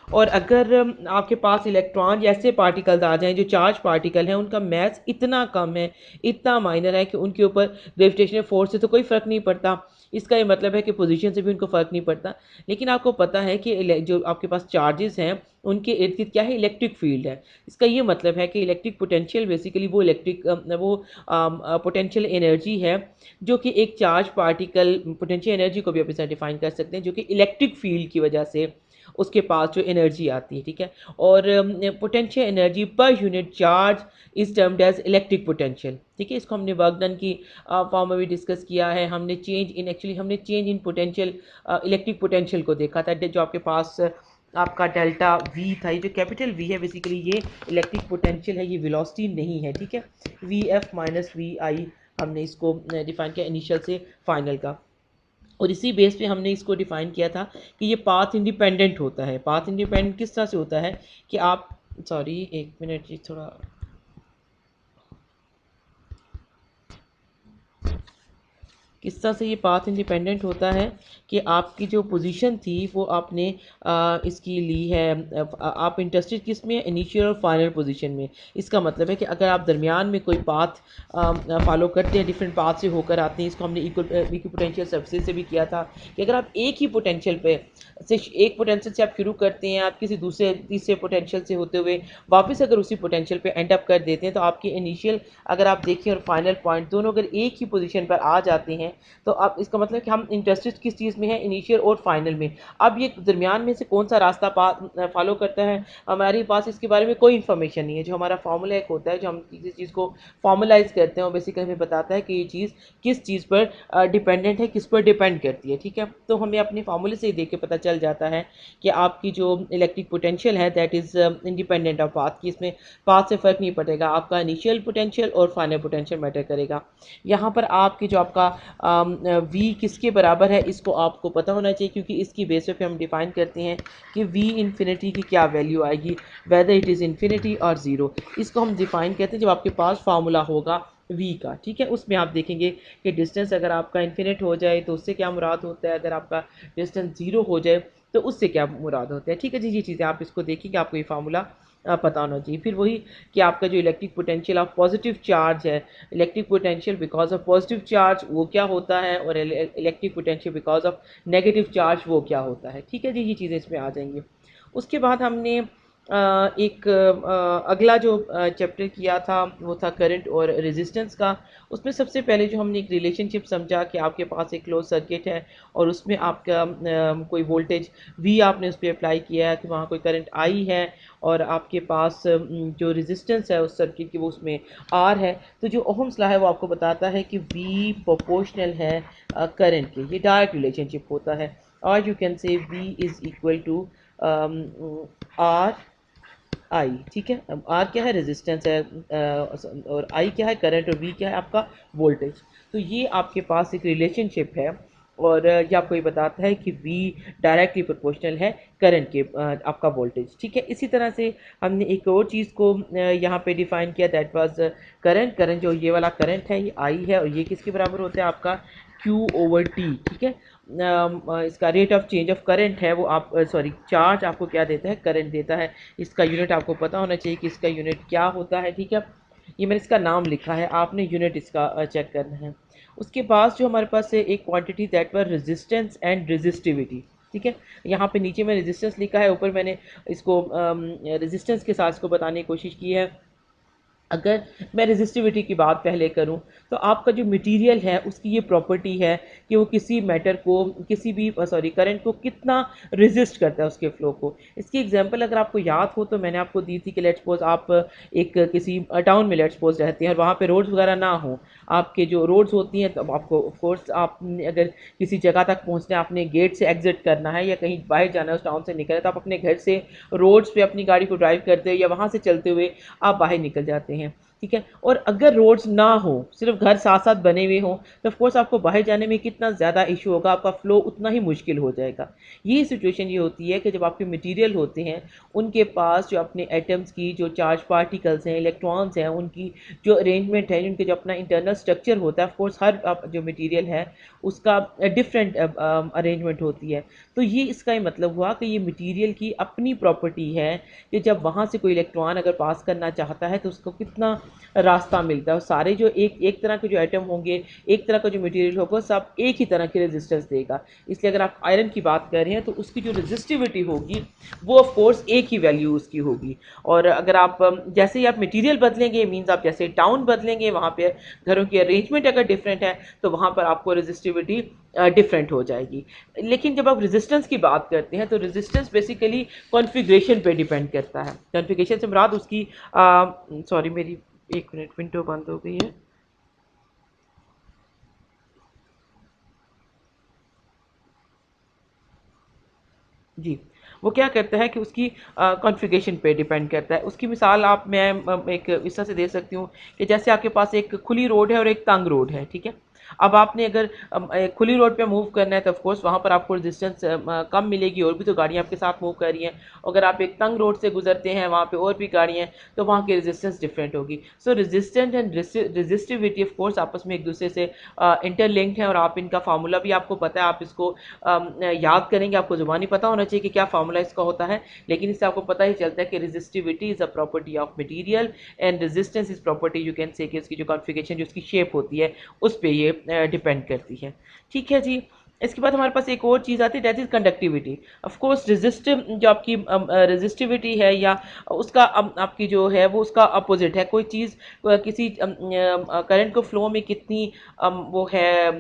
और अगर आपके पास इलेक्ट्रॉन जैसे पार्टिकल्स आ जाएं जो चार्ज पार्टिकल हैं, उनका मैथ इतना कम है, इतना माइनर है कि उनके ऊपर ग्रेविटेशनल फोर्स से तो कोई फ़र्क नहीं पड़ता। इसका ये मतलब है कि पोजीशन से भी उनको फ़र्क नहीं पड़ता। लेकिन आपको पता है कि जो आपके पास चार्जेस हैं उनके इर्द गिर्द क्या है, इलेक्ट्रिक फील्ड है। इसका ये मतलब है कि इलेक्ट्रिक पोटेंशियल बेसिकली वो इलेक्ट्रिक वो पोटेंशियल एनर्जी है जो कि एक चार्ज पार्टिकल, पोटेंशियल एनर्जी को भी आप इसे डिफाइन कर सकते हैं, जो कि इलेक्ट्रिक फील्ड की वजह से उसके पास जो एनर्जी आती है। ठीक है, और potential energy per unit charge is termed as electric potential. ठीक है, इसको हमने वर्क डन की फॉर्म में भी डिस्कस किया है। हमने change in potential, electric potential को देखा था, जो आपके पास आपका डेल्टा वी था। ये जो कैपिटल वी है बेसिकली ये इलेक्ट्रिक पोटेंशियल है, ये वेलोसिटी नहीं है। ठीक है, वी एफ माइनस वी आई हमने इसको डिफाइन किया इनिशियल से फाइनल का, और इसी बेस पे हमने इसको डिफाइन किया था कि ये पाथ इंडिपेंडेंट होता है। पाथ इंडिपेंडेंट किस तरह से होता है कि आप, सॉरी एक मिनट जी, थोड़ा किस तरह से ये पाथ इंडिपेंडेंट होता है कि आपकी जो पोजीशन थी वो आपने इसकी ली है। आप इंटरेस्टेड किस में, इनिशियल और फाइनल पोजीशन में। इसका मतलब है कि अगर आप दरमियान में कोई पाथ फॉलो करते हैं, डिफरेंट पाथ से होकर आते हैं, इसको हमने इक्वल पोटेंशियल सर्फेस से भी किया था कि अगर आप एक ही पोटेंशियल पे से एक पोटेंशियल से आप शुरू करते हैं, आप किसी दूसरे तीसरे पोटेंशियल से होते हुए वापस अगर उसी पोटेंशियल पे एंड अप कर देते हैं, तो आपकी इनिशियल अगर आप देखें और फाइनल पॉइंट दोनों अगर एक ही पोजीशन पर आ जाते हैं, तो अब इसका मतलब कि हम इंटरेस्टेड किस चीज़ में है, इनिशियल और फाइनल में। अब ये दरमियान में से कौन सा रास्ता फॉलो करता है, हमारे पास इसके बारे में कोई इन्फॉर्मेशन नहीं है। जो हमारा फार्मूला एक होता है, जो हम किसी चीज़ को फॉर्मलाइज करते हैं, वो बेसिकली हमें बताता है कि ये चीज़ किस चीज़ पर डिपेंडेंट है, किस पर डिपेंड करती है। ठीक है, तो हमें अपने फार्मूले से ही देख के पता चल जाता है कि आपकी जो इलेक्ट्रिक पोटेंशियल है that is independent of path की, इसमें पाथ से फ़र्क नहीं पड़ेगा, आपका इनिशियल पोटेंशियल और फाइनल पोटेंशियल मैटर करेगा। यहाँ पर आपकी जो आपका वी किसके बराबर है, इसको आपको पता होना चाहिए, क्योंकि इसकी बेस पे हम डिफाइन करते हैं कि वी इन्फिनिटी की क्या वैल्यू आएगी, वेदर इट इज़ इन्फिनिटी और ज़ीरो। इसको हम डिफाइन करते हैं जब आपके पास फार्मूला होगा वी का। ठीक है, उसमें आप देखेंगे कि डिस्टेंस अगर आपका इन्फिनिट हो जाए तो उससे क्या मुराद होता है, अगर आपका डिस्टेंस ज़ीरो हो जाए तो उससे क्या मुराद होता है। ठीक है जी, ये चीज़ें आप इसको देखेंगे, आपको ये फार्मूला पता होना चाहिए। फिर वही कि आपका जो electric potential of positive charge है, electric potential because of positive charge वो क्या होता है, और electric potential because of negative charge वो क्या होता है। ठीक है जी, ये चीज़ें इसमें आ जाएंगी। उसके बाद हमने एक अगला जो चैप्टर किया था वो था करंट और रेजिस्टेंस का। उसमें सबसे पहले जो हमने एक रिलेशनशिप समझा कि आपके पास एक क्लोज सर्किट है और उसमें आपका कोई वोल्टेज वी आपने उस पर अप्लाई किया है, कि वहाँ कोई करंट आई है, और आपके पास जो रेजिस्टेंस है उस सर्किट की वो उसमें आर है। तो जो ओहम्स लॉ है वो आपको बताता है कि वी प्रोपोर्शनल है करंट के, ये डायरेक्ट रिलेशनशिप होता है। और you can say V is equal to R I. ठीक है, अब आर क्या है, रेजिस्टेंस है, और आई क्या है, करंट, और वी क्या है, आपका वोल्टेज। तो ये आपके पास एक रिलेशनशिप है, और ये आपको ये बताता है कि वी डायरेक्टली प्रोपोर्शनल है करंट के आपका वोल्टेज। ठीक है, इसी तरह से हमने एक और चीज़ को यहाँ पे डिफाइन किया, दैट वाज करंट। करंट जो ये वाला करंट है ये आई है, और ये किसके बराबर होता है, आपका Q ओवर टी। ठीक है, इसका rate of change of current है वो आप सॉरी चार्ज आपको क्या देता है, करंट देता है। इसका यूनिट आपको पता होना चाहिए कि इसका यूनिट क्या होता है। ठीक है, ये मैंने इसका नाम लिखा है, आपने यूनिट इसका चेक करना है। उसके बाद जो हमारे पास है एक quantity that were resistance and resistivity. ठीक है, यहाँ पे नीचे में रेजिस्टेंस लिखा है, ऊपर मैंने इसको रेजिस्टेंस के साथ इसको बताने की कोशिश की है। अगर मैं रेजिस्टिविटी की बात पहले करूं, तो आपका जो मटेरियल है उसकी ये प्रॉपर्टी है कि वो किसी मैटर को, किसी भी करंट को कितना रेजिस्ट करता है उसके फ्लो को। इसकी एग्जांपल अगर आपको याद हो तो मैंने आपको दी थी कि लेट्स सपोज आप एक किसी टाउन में लेट्स सपोज रहते हैं और वहाँ पे रोड्स वगैरह ना हो, आपके जो रोड्स होती हैं, तब आपको ऑफ कोर्स आपने अगर किसी जगह तक पहुँचना है, आपने गेट से एग्जिट करना है या कहीं बाहर जाना है, उस टाउन से निकलना है, तो आप अपने घर से रोड्स पे अपनी गाड़ी को ड्राइव करते हो या वहाँ से चलते हुए आप बाहर निकल जाते हैं। ठीक है, और अगर रोड्स ना हो, सिर्फ घर साथ साथ बने हुए हों, तो ऑफ कोर्स आपको बाहर जाने में कितना ज़्यादा इशू होगा, आपका फ्लो उतना ही मुश्किल हो जाएगा। ये सिचुएशन ये होती है कि जब आपके मटेरियल होते हैं उनके पास जो अपने एटम्स की जो चार्ज पार्टिकल्स हैं, इलेक्ट्रॉन्स हैं, उनकी जो अरेंजमेंट है, उनके जो अपना इंटरनल स्ट्रक्चर होता है, ऑफ कोर्स हर जो मटेरियल है उसका डिफरेंट अरेंजमेंट होती है। तो ये इसका ही मतलब हुआ कि ये मटेरियल की अपनी प्रॉपर्टी है कि जब वहाँ से कोई इलेक्ट्रॉन अगर पास करना चाहता है तो उसको कितना रास्ता मिलता है। और सारे जो एक एक तरह के जो एटम होंगे, एक तरह का जो मटेरियल होगा, सब एक ही तरह की रेजिस्टेंस देगा। इसलिए अगर आप आयरन की बात कर रहे हैं तो उसकी जो रेजिस्टिविटी होगी वो ऑफ कोर्स एक ही वैल्यू उसकी होगी। और अगर आप जैसे ही आप मटेरियल बदलेंगे, मीन्स आप जैसे टाउन बदलेंगे, वहाँ पे घरों की अरेंजमेंट अगर डिफरेंट है तो वहाँ पर आपको रेजिस्टिविटी डिफरेंट हो जाएगी। लेकिन जब आप रेजिस्टेंस की बात करते हैं तो रेजिस्टेंस बेसिकली कॉन्फ़िगरेशन पे डिपेंड करता है। कॉन्फ़िगरेशन से मुराद उसकी सॉरी मेरी एक मिनट विंडो बंद हो गई है। जी, वो क्या करता है कि उसकी कॉन्फ़िगरेशन पे डिपेंड करता है। उसकी मिसाल मैं एक इस तरह से दे सकती हूँ कि जैसे आपके पास एक खुली रोड है और एक तंग रोड है। ठीक है, अब आपने अगर एक खुली रोड पे मूव करना है तो ऑफकोर्स वहाँ पर आपको रेजिस्टेंस कम मिलेगी, और भी तो गाड़ियाँ आपके साथ मूव कर रही हैं। अगर आप एक तंग रोड से गुजरते हैं, वहाँ पे और भी गाड़ियाँ हैं, तो वहाँ की रेजिस्टेंस डिफरेंट होगी। So resistant and resistivity of course आपस में एक दूसरे से इंटरलिंक्ड है, और आप इनका फार्मूला भी आपको पता है, आप इसको याद करेंगे, आपको ज़ुबानी पता होना चाहिए कि क्या फार्मूला इसका होता है, लेकिन इससे आपको पता ही चलता है कि resistivity is a property of material and resistance is property, you can से कि इसकी जो कॉन्फ़िगरेशन, जो उसकी शेप होती है, उस पर ये डिपेंड करती है। ठीक है जी। इसके बाद हमारे पास एक और चीज़ आती है, that is conductivity. Of course resistive जो आपकी रेजिस्टिविटी है, या उसका आपकी जो है वो उसका अपोजिट है। कोई चीज़ किसी करंट को फ्लो में कितनी वो है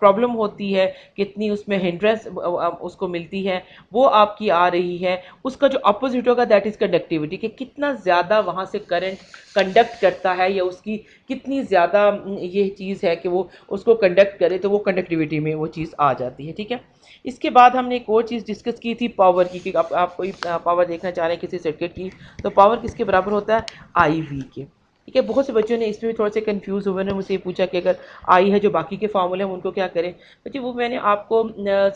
प्रॉब्लम होती है, कितनी उसमें हिंड्रेंस उसको मिलती है, वो आपकी आ रही है, उसका जो अपोजिट होगा दैट इज़ कंडक्टिविटी, कि कितना ज़्यादा वहाँ से करंट कंडक्ट करता है, या उसकी कितनी ज़्यादा ये चीज़ है कि वो उसको कंडक्ट करे, तो वो कंडक्टिविटी में वो चीज़ आ जाती है। ठीक है। इसके बाद हमने एक और चीज़ डिस्कस की थी पावर की, कि आप कोई पावर देखना चाह रहे हैं किसी सर्किट की, तो पावर किसके बराबर होता है, आई वी के। ठीक है। बहुत से बच्चों ने इसमें भी थोड़े से कंफ्यूज हुए, ने मुझसे ये पूछा कि अगर आई है जो बाकी के फार्मूले हैं उनको क्या करें। बच्चे वो मैंने आपको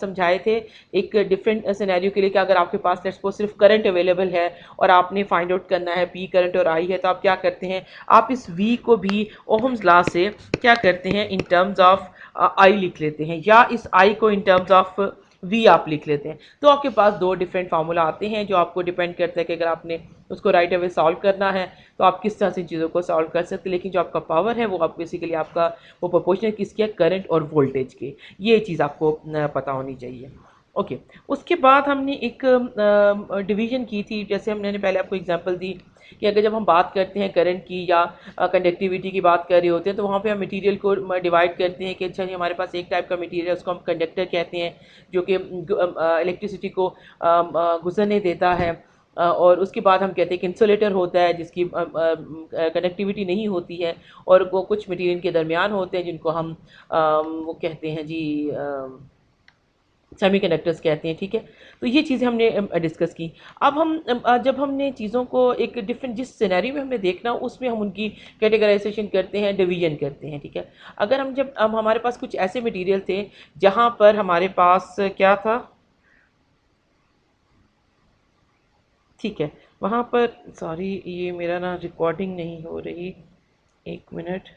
समझाए थे एक डिफरेंट सिनेरियो के लिए, कि अगर आपके पास लेट्स सपोज सिर्फ करंट अवेलेबल है और आपने फाइंड आउट करना है पी करंट और आई है, तो आप क्या करते हैं, आप इस वी को भी ओहम्स लॉ से क्या करते हैं, इन टर्म्स ऑफ आई लिख लेते हैं, या इस आई को इन टर्म्स ऑफ वी आप लिख लेते हैं। तो आपके पास दो डिफरेंट फार्मूला आते हैं, जो आपको डिपेंड करता है कि अगर आपने उसको राइट अवे सॉल्व करना है तो आप किस तरह से चीज़ों को सॉल्व कर सकते हैं। लेकिन जो आपका पावर है वो आप बेसिकली आपका वो प्रोपोर्शनल किसकी है, करंट और वोल्टेज के। ये चीज़ आपको पता होनी चाहिए। ओके। उसके बाद हमने एक डिवीजन की थी, जैसे हमने पहले आपको एग्जांपल दी कि अगर जब हम बात करते हैं करंट की या कंडक्टिविटी की बात कर रहे होते हैं, तो वहाँ पे हम मटेरियल को डिवाइड करते हैं कि अच्छा जी हमारे पास एक टाइप का मटेरियल है, उसको हम कंडक्टर कहते हैं, जो कि इलेक्ट्रिसिटी को गुजरने देता है। और उसके बाद हम कहते हैं कि इंसुलेटर होता है, जिसकी कनेक्टिविटी नहीं होती है, और वो कुछ मटेरियल के दरमियान होते हैं, जिनको हम वो कहते हैं जी सेमीकंडक्टर्स कहते हैं। ठीक है। तो ये चीज़ें हमने डिस्कस की। अब हम जब हमने चीज़ों को एक डिफरेंट जिस सिनेरियो में हमने देखना, उसमें हम उनकी कैटेगराइजेशन करते हैं, डिवीजन करते हैं। ठीक है। अगर हम जब हमारे पास कुछ ऐसे मटेरियल थे जहाँ पर हमारे पास क्या था, ठीक है, वहाँ पर सॉरी ये मेरा ना रिकॉर्डिंग नहीं हो रही, एक मिनट।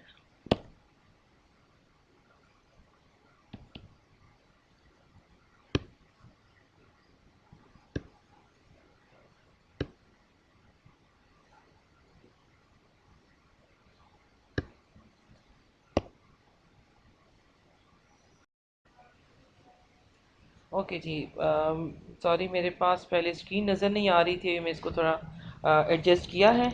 ओके जी। सॉरी मेरे पास पहले स्क्रीन नज़र नहीं आ रही थी, मैं इसको थोड़ा एडजस्ट किया है।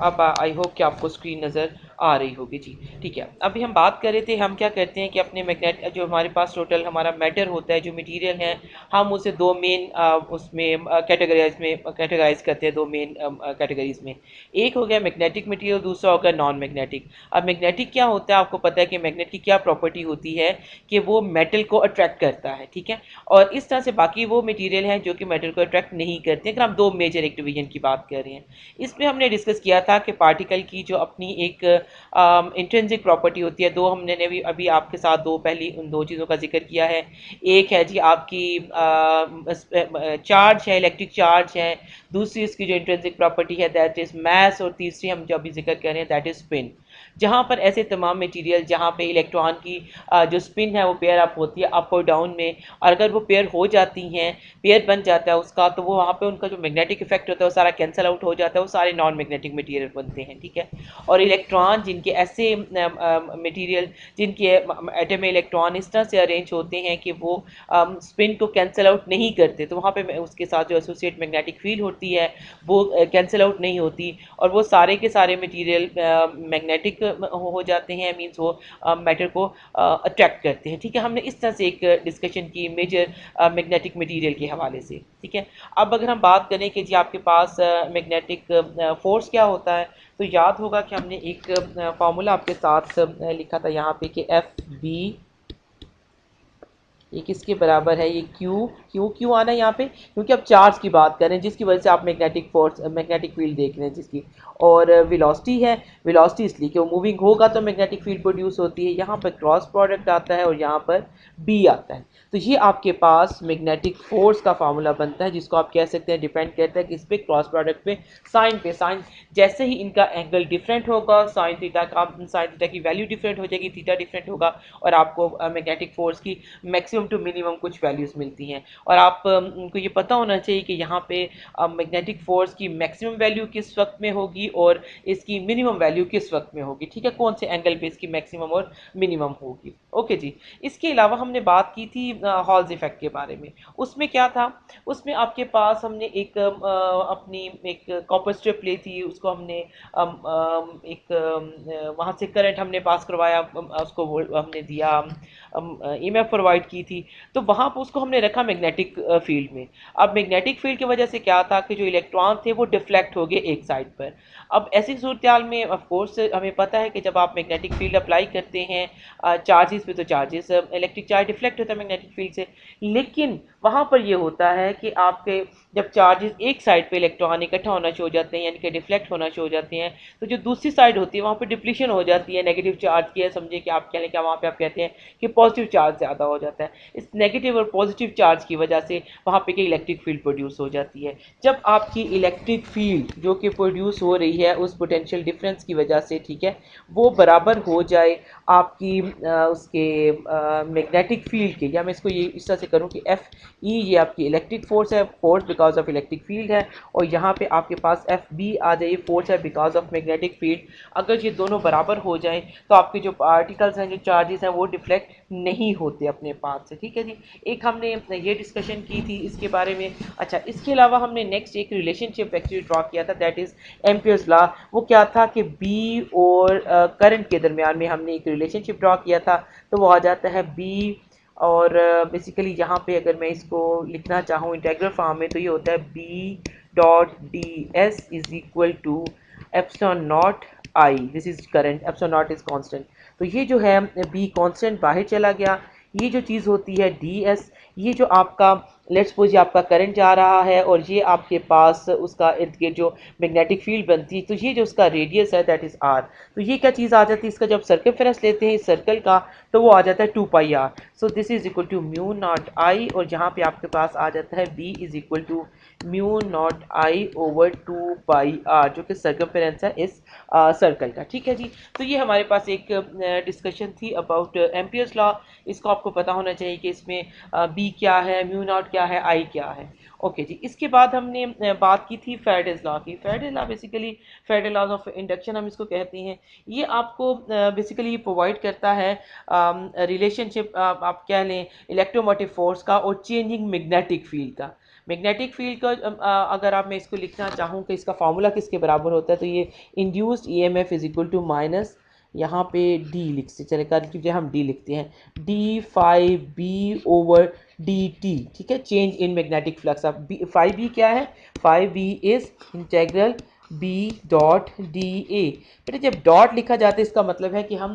अब आई होप कि आपको स्क्रीन नज़र आ रही होगी जी। ठीक है। अभी हम बात कर रहे थे, हम क्या करते हैं कि अपने मैग्नेट जो हमारे पास टोटल हमारा मैटर होता है, जो मटेरियल है, हम उसे दो मेन उसमें कैटेगराइज करते हैं, दो मेन कैटेगरीज में। एक हो गया मैग्नेटिक मटेरियल, दूसरा हो गया नॉन मैग्नेटिक। अब मैग्नेटिक क्या होता है, आपको पता है कि मैग्नेट की क्या प्रॉपर्टी होती है, कि वो मेटल को अट्रैक्ट करता है। ठीक है। और इस तरह से बाकी वो मटेरियल हैं जो कि मेटल को अट्रैक्ट नहीं करते हैं। अगर हम दो मेजर एक डिवीजन की बात कर रहे हैं, इसमें हमने डिस्कस किया था कि पार्टिकल की जो अपनी एक इंट्रिंसिक प्रॉपर्टी होती है, दो हमने अभी अभी आपके साथ दो पहली उन दो चीज़ों का जिक्र किया है। एक है जी आपकी चार्ज है, इलेक्ट्रिक चार्ज है। दूसरी इसकी जो इंट्रिंसिक प्रॉपर्टी है दैट इज़ मैस, और तीसरी हम जो अभी जिक्र कर रहे हैं दैट इज़ स्पिन। जहाँ पर ऐसे तमाम मटेरियल जहाँ पे इलेक्ट्रॉन की जो स्पिन है वो पेयर अप होती है अप और डाउन में, और अगर वो पेयर हो जाती हैं, पेयर बन जाता है उसका, तो वो वहाँ पे उनका जो मैग्नेटिक इफेक्ट होता है वो सारा कैंसिल आउट हो जाता है, वो सारे नॉन मैग्नेटिक मटेरियल बनते हैं। ठीक है। और इलेक्ट्रॉन जिनके ऐसे मटेरियल जिनके एटम में इलेक्ट्रॉन इस तरह से अरेंज होते हैं कि वो स्पिन को कैंसिल आउट नहीं करते, तो वहाँ पे उसके साथ जो एसोसिएट मैग्नेटिक फील्ड होती है वो कैंसिल आउट नहीं होती, और वो सारे के सारे मटेरियल मैग्नेटिक हो जाते हैं, मीन्स वो मैटर को अट्रैक्ट करते हैं। ठीक है। हमने इस तरह से एक डिस्कशन की मेजर मैग्नेटिक मटेरियल के हवाले से। ठीक है। अब अगर हम बात करें कि जी आपके पास मैग्नेटिक फोर्स क्या होता है, तो याद होगा कि हमने एक फार्मूला आपके साथ लिखा था यहाँ पे कि एफ बी ये किसके बराबर है, ये क्यू, क्यू क्यों आना है यहाँ पे, क्योंकि आप चार्ज की बात कर रहे हैं जिसकी वजह से आप मैग्नेटिक फोर्स, मैग्नेटिक फील्ड देख रहे हैं जिसकी, और वेलोसिटी है, वेलोसिटी इसलिए कि वो मूविंग होगा तो मैग्नेटिक फील्ड प्रोड्यूस होती है। यहाँ पर क्रॉस प्रोडक्ट आता है और यहाँ पर बी आता है। तो ये आपके पास मैग्नेटिक फोर्स का फार्मूला बनता है, जिसको आप कह सकते हैं डिपेंड करता है किस पे, क्रॉस प्रोडक्ट पे, साइन पे। साइन जैसे ही इनका एंगल डिफरेंट होगा, साइन थीटा का, साइन थीटा की वैल्यू डिफरेंट हो जाएगी, थीटा डिफरेंट होगा, और आपको मैग्नेटिक फोर्स की मैक्सिमम टू मिनिमम कुछ वैल्यूज मिलती हैं। और आप उनको ये पता होना चाहिए कि यहाँ पे मैग्नेटिक फोर्स की मैक्सिमम वैल्यू किस वक्त में होगी और इसकी मिनिमम वैल्यू किस वक्त में होगी, ठीक है, कौन से एंगल पे इसकी मैक्सिमम और मिनिमम होगी। ओके जी। इसके अलावा हमने बात की थी हॉल्स इफेक्ट के बारे में। उसमें क्या था, उसमें आपके पास हमने एक अपनी एक कॉपर स्ट्रिप ली थी, उसको हमने एक वहाँ से करंट हमने पास करवाया, उसको हमने दिया, ईएमएफ प्रोवाइड की थी। तो वहाँ पर उसको हमने रखा मैग्नेटिक फील्ड में। अब मैग्नेटिक फील्ड की वजह से क्या था कि जो इलेक्ट्रॉन थे वो डिफ्लेक्ट हो गए एक साइड पर। अब ऐसी सूरत में ऑफ कोर्स हमें पता है कि जब आप मैग्नेटिक फील्ड अप्लाई करते हैं चार्जेस पे, तो चार्जेस, इलेक्ट्रिक चार्ज डिफ्लेक्ट होता है मैग्नेटिक फील्ड से। लेकिन वहाँ पर ये होता है कि आपके जब चार्जेस एक साइड पे इलेक्ट्रॉन इकट्ठा होना शुरू हो जाते हैं, यानी कि डिफ्लेक्ट होना शुरू हो जाते हैं, तो जो दूसरी साइड होती है वहाँ पर डिप्लीशन हो जाती है नेगेटिव चार्ज की है, समझिए कि आप कह लें क्या, वहाँ पे आप कहते हैं कि पॉजिटिव चार्ज ज़्यादा हो जाता है। इस नेगेटिव और पॉजिटिव चार्ज की वजह से वहाँ पे इलेक्ट्रिक फील्ड प्रोड्यूस हो जाती है। जब आपकी इलेक्ट्रिक फील्ड जो कि प्रोड्यूस हो रही है उस पोटेंशियल डिफरेंस की वजह से, ठीक है, वो बराबर हो जाए आपकी उसके मैग्नेटिक फील्ड के, या मैं इसको ये इस तरह से करूँ कि एफ ई ये आपकी इलेक्ट्रिक फोर्स है, force because of electric field है, और यहाँ पे आपके पास एफ बी आ जाए, फोर्स है बिकॉज ऑफ मैग्नेटिक फील्ड। अगर ये दोनों बराबर हो जाएं तो आपके जो पार्टिकल्स हैं, जो चार्जेस हैं, वो डिफ्लेक्ट नहीं होते अपने पाथ से, ठीक है जी। एक हमने ये डिस्कशन की थी इसके बारे में। अच्छा, इसके अलावा हमने नेक्स्ट एक रिलेशनशिप एक्चुअली ड्रॉ किया था, दैट इज एम्पियर्स लॉ। वो क्या था कि बी और करंट के दरमियान में हमने एक रिलेशनशिप ड्रॉ किया था। तो वो आ जाता है बी, और बेसिकली यहाँ पे अगर मैं इसको लिखना चाहूँ इंटेग्रल फॉर्म में, तो ये होता है B dot D S is equal to epsilon naught I, this is current, epsilon naught is constant. तो ये जो है बी कांस्टेंट बाहर चला गया। ये जो चीज़ होती है डी एस, ये जो आपका, लेट्स सपोज ये आपका करंट जा रहा है और ये आपके पास उसका इर्द गिर्द जो मैग्नेटिक फील्ड बनती है, तो ये जो उसका रेडियस है दैट इज आर। तो ये क्या चीज़ आ जाती है, इसका जब सर्कमफेरेंस लेते हैं इस सर्कल का, तो वो आ जाता है 2 pi R. So this is equal to mu naught I, और जहाँ पे आपके पास आ जाता है B is equal to mu naught I over 2 pi R, जो कि सर्कमफेरेंस है इस सर्कल का, ठीक है जी। तो ये हमारे पास एक डिस्कशन थी अबाउट एम्पियर्स लॉ। इसको आपको पता होना चाहिए कि इसमें बी क्या है, म्यू नॉट क्या है, आई क्या है। ओके जी। इसके बाद हमने बात की थी फैराडेज लॉ की। Faraday's law basically Faraday laws of induction हम इसको कहते हैं। ये आपको बेसिकली प्रोवाइड करता है रिलेशनशिप, आप कह लें इलेक्ट्रोमोटिव फोर्स का और चेंजिंग मैग्नेटिक फील्ड का। मैग्नेटिक फील्ड का अगर आप, मैं इसको लिखना चाहूँ कि इसका फार्मूला किसके बराबर होता है, तो ये induced EMF is equal to minus, यहाँ पे डी लिखते चले, क्योंकि हम डी लिखते हैं D phi B over D T, ठीक है, चेंज इन मैग्नेटिक फ्लक्स। अब बी फाइव बी क्या है, phi B is integral B dot D A. बेटा जब डॉट लिखा जाता है इसका मतलब है कि हम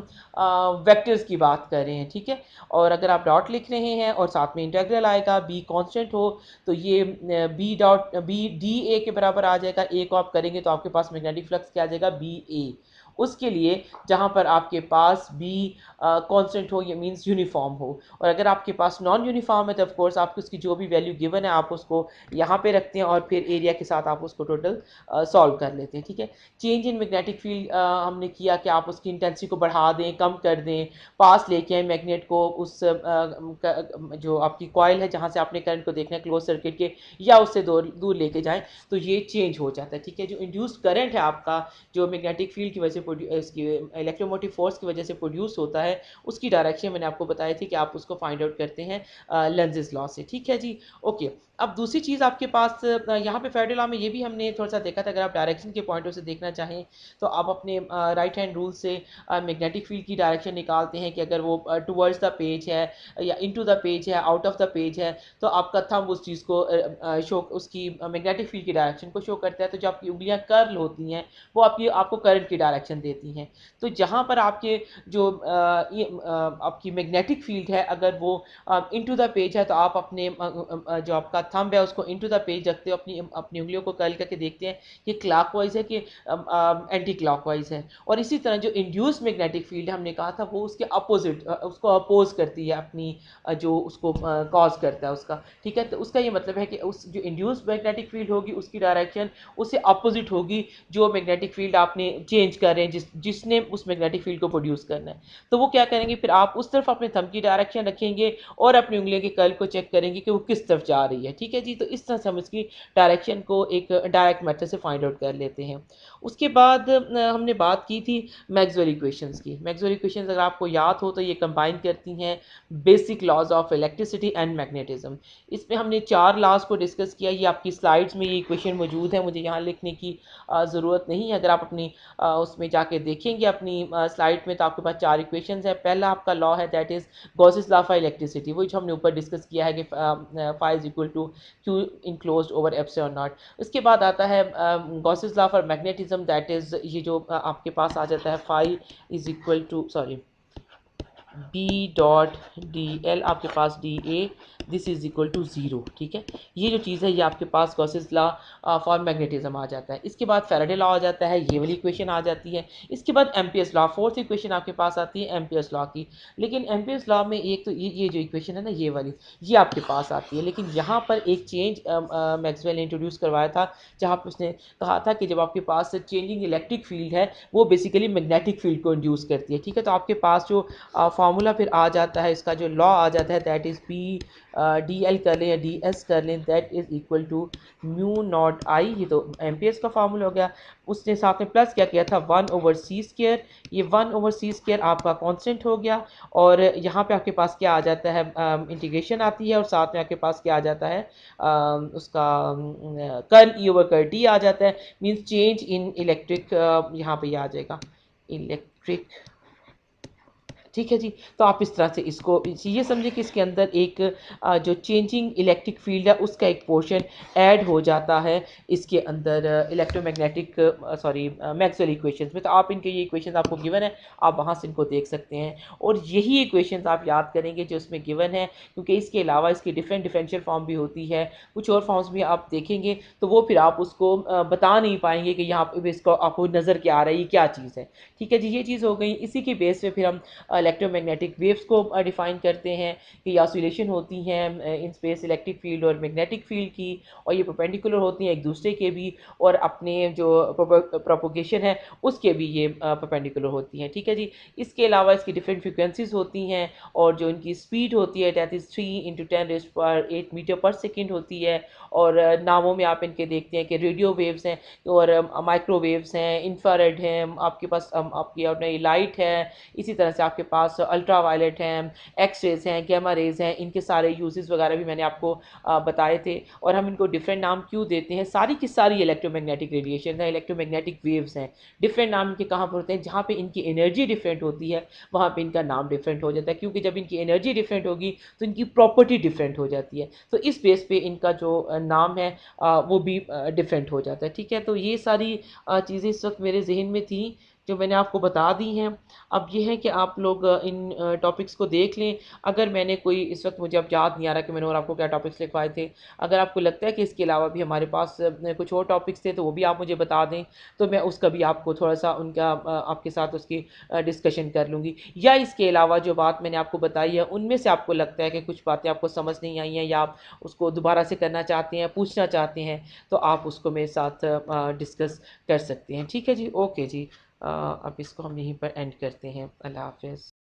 वेक्टर्स की बात कर रहे हैं, ठीक है। और अगर आप डॉट लिख रहे हैं और साथ में इंटेग्रल आएगा, बी कांस्टेंट हो, तो ये B dot B D A के बराबर आ जाएगा। ए को आप करेंगे तो आपके पास मैग्नेटिक फ्लक्स क्या आ जाएगा, बी ए। उसके लिए जहाँ पर आपके पास बी कांस्टेंट हो, ये मींस यूनिफॉर्म हो। और अगर आपके पास नॉन यूनिफॉर्म है तो ऑफ कोर्स आपको उसकी जो भी वैल्यू गिवन है आप उसको यहाँ पे रखते हैं और फिर एरिया के साथ आप उसको टोटल सॉल्व कर लेते हैं, ठीक है। चेंज इन मैग्नेटिक फील्ड हमने किया कि आप उसकी इंटेंसिटी को बढ़ा दें, कम कर दें, पास लेके आए मैग्नेट को उस जो आपकी कॉइल है जहाँ से आपने करंट को देखना है क्लोज सर्किट के, या उससे दूर दूर लेके जाएं, तो ये चेंज हो जाता है, ठीक है। जो इंड्यूस्ड करंट है आपका, जो मैग्नेटिक फील्ड की वजह से इसकी इलेक्ट्रोमोटिव फोर्स की वजह से प्रोड्यूस होता है, उसकी डायरेक्शन मैंने आपको बताई थी कि आप उसको फाइंड आउट करते हैं लेंजेस लॉ से, ठीक है जी। ओके। अब दूसरी चीज़ आपके पास यहाँ पे फेडरल लॉ में ये भी हमने थोड़ा सा देखा था, अगर आप डायरेक्शन के पॉइंट से देखना चाहें तो आप अपने राइट हैंड रूल से मैग्नेटिक फील्ड की डायरेक्शन निकालते हैं कि अगर वो टुवर्ड्स द पेज है या इनटू द पेज है, आउट ऑफ द पेज है, तो आपका थंब उस चीज़ को शो, उसकी मैग्नेटिक फील्ड की डायरेक्शन को शो करता है। तो जो आपकी उंगलियां कर्ल होती हैं वो आपको करंट की डायरेक्शन देती हैं। तो जहाँ पर आपके जो आपकी मैग्नेटिक फील्ड है अगर वो इनटू द पेज है, तो आप अपने जो आपका थंब है उसको इनटू द पेज रखते हो, अपनी अपनी उंगलियों को कर्ल करके देखते हैं कि क्लॉकवाइज है कि एंटी क्लॉकवाइज है। और इसी तरह जो इंड्यूस मैग्नेटिक फील्ड हमने कहा था वो उसके अपोजिट, उसको अपोज करती है अपनी जो उसको कॉज करता है उसका, ठीक है। तो उसका ये मतलब है कि उस जो इंड्यूस मैग्नेटिक फील्ड होगी उसकी डायरेक्शन उससे अपोजिट होगी जो मैग्नेटिक फील्ड आपने चेंज कर रहे हैं, जिसने उस मैग्नेटिक फील्ड को प्रोड्यूस करना है। तो वो क्या करेंगे, फिर आप उस तरफ अपने थंब की डायरेक्शन रखेंगे और अपनी उंगलियों के कर्ल को चेक करेंगे कि वो किस तरफ जा रही है, ठीक है जी। तो इस तरह से हम इसकी डायरेक्शन को एक डायरेक्ट मेथड से फाइंड आउट कर लेते हैं। उसके बाद हमने बात की थी मैक्सवेल इक्वेशंस की। मैक्सवेल इक्वेशंस अगर आपको याद हो तो ये कंबाइन करती हैं basic laws of electricity and magnetism. इसमें हमने 4 लॉज को डिस्कस किया। ये आपकी स्लाइड्स में ये इक्वेशन मौजूद है, मुझे यहाँ लिखने की ज़रूरत नहीं है। अगर आप अपनी उसमें जाके देखेंगे अपनी स्लाइड में, तो आपके पास 4 इक्वेशंस है। पहला आपका लॉ है that is Gauss's law for electricity, वो जो हमने ऊपर डिस्कस किया है कि phi is equal to Q enclosed over epsilon naught. उसके बाद आता है Gauss's law for magnetism, that is ये जो आपके पास आ जाता है phi is equal to B dot D L, आपके पास D A this is equal to zero, ठीक है। ये जो चीज़ है ये आपके पास गॉसेस लॉ फॉर मैग्नेटिज्म आ जाता है। इसके बाद फैराडे लॉ आ जाता है, ये वाली इक्वेशन आ जाती है। इसके बाद एम्पियर्स लॉ, फोर्थ इक्वेशन आपके पास आती है एम्पियर्स लॉ की। लेकिन एम्पियर्स लॉ में एक तो ये जो इक्वेशन है ना ये वाली, ये आपके पास आती है। लेकिन यहाँ पर एक चेंज मैक्सवेल ने इंट्रोड्यूस करवाया था, जहाँ पर उसने कहा था कि जब आपके पास चेंजिंग इलेक्ट्रिक फील्ड है वो बेसिकली मैग्नेटिक फील्ड को इंड्यूस करती है, ठीक है। तो आपके पास जो फार्मूला फिर आ जाता है, इसका जो लॉ आ जाता है that is P D L कर लें या डी एस कर लें, that is equal to mu naught I. ये तो एम्पियर्स का फार्मूला हो गया। उसने साथ में प्लस क्या किया था 1/c²। ये 1/c² आपका कांस्टेंट हो गया। और यहाँ पे आपके पास क्या आ जाता है, इंटीग्रेशन आती है और साथ में आपके पास क्या आ जाता है, उसका curl E over curl T आ जाता है। मीन्स चेंज इन इलेक्ट्रिक, यहाँ पे ये आ जाएगा इलेक्ट्रिक, ठीक है जी। तो आप इस तरह से इसको ये समझे कि इसके अंदर एक जो चेंजिंग इलेक्ट्रिक फील्ड है उसका एक पोर्शन ऐड हो जाता है इसके अंदर इलेक्ट्रोमैग्नेटिक मैक्सवेल इक्वेशंस में। तो आप इनके ये इक्वेशंस आपको गिवन है, आप वहाँ से इनको देख सकते हैं। और यही इक्वेशंस आप याद करेंगे जो इसमें गिवन है, क्योंकि इसके अलावा इसकी डिफरेंट डिफरेंशियल फॉर्म भी होती है, कुछ और फॉर्म्स भी आप देखेंगे तो वो फिर आप उसको बता नहीं पाएंगे कि यहाँ पर इसको आपको नज़र क्या आ रही है, क्या चीज़ है, ठीक है जी। ये चीज़ हो गई। इसी के बेस पे फिर हम इलेक्ट्रोमैग्नेटिक वेव्स को डिफाइन करते हैं कि ऑसिलेशन होती हैं इन स्पेस इलेक्ट्रिक फील्ड और मैग्नेटिक फील्ड की, और ये परपेंडिकुलर होती हैं एक दूसरे के भी, और अपने जो प्रोपोगेशन है उसके भी ये परपेंडिकुलर होती हैं, ठीक है जी। इसके अलावा इसकी डिफरेंट फ्रिक्वेंसीज होती हैं और जो इनकी स्पीड होती है दैट इज़ 3 × 10⁸ मीटर पर सेकेंड होती है। और नामों में आप इनके देखते हैं कि रेडियो वेव्स हैं और माइक्रोवेव्स हैं, इंफ्रारेड हैं, आपके पास आपकी अपनी लाइट है, इसी तरह से आपके पास अल्ट्रा वायलेट हैं, एक्स रेज हैं, गैमा रेज हैं। इनके सारे यूजेस वगैरह भी मैंने आपको बताए थे। और हम इनको डिफरेंट नाम क्यों देते हैं, सारी की सारी इलेक्ट्रोमैग्नेटिक रेडिएशन है, इलेक्ट्रोमैग्नेटिक वेव्स हैं। डिफरेंट नाम इनके कहाँ पर होते हैं, जहाँ पे इनकी एनर्जी डिफरेंट होती है वहाँ पे इनका नाम डिफरेंट हो जाता है, क्योंकि जब इनकी एनर्जी डिफरेंट होगी तो इनकी प्रॉपर्टी डिफरेंट हो जाती है। तो इस बेस पे इनका जो नाम है वो भी डिफरेंट हो जाता है, ठीक है। तो ये सारी चीज़ें इस वक्त मेरे जहन में थी जो मैंने आपको बता दी हैं। अब ये है कि आप लोग इन टॉपिक्स को देख लें। अगर मैंने कोई इस वक्त मुझे अब याद नहीं आ रहा कि मैंने और आपको क्या टॉपिक्स लिखवाए थे। अगर आपको लगता है कि इसके अलावा भी हमारे पास कुछ और टॉपिक्स थे तो वो भी आप मुझे बता दें, तो मैं उसका भी आपको थोड़ा सा उनका आपके साथ उसकी डिस्कशन कर लूँगी। या इसके अलावा जो बात मैंने आपको बताई है उनमें से आपको लगता है कि कुछ बातें आपको समझ नहीं आई हैं या आप उसको दोबारा से करना चाहते हैं, पूछना चाहते हैं, तो आप उसको मेरे साथ डिस्कस कर सकते हैं, ठीक है जी। ओके जी। अब इसको हम यहीं पर एंड करते हैं। अल्लाह हाफ़िज़।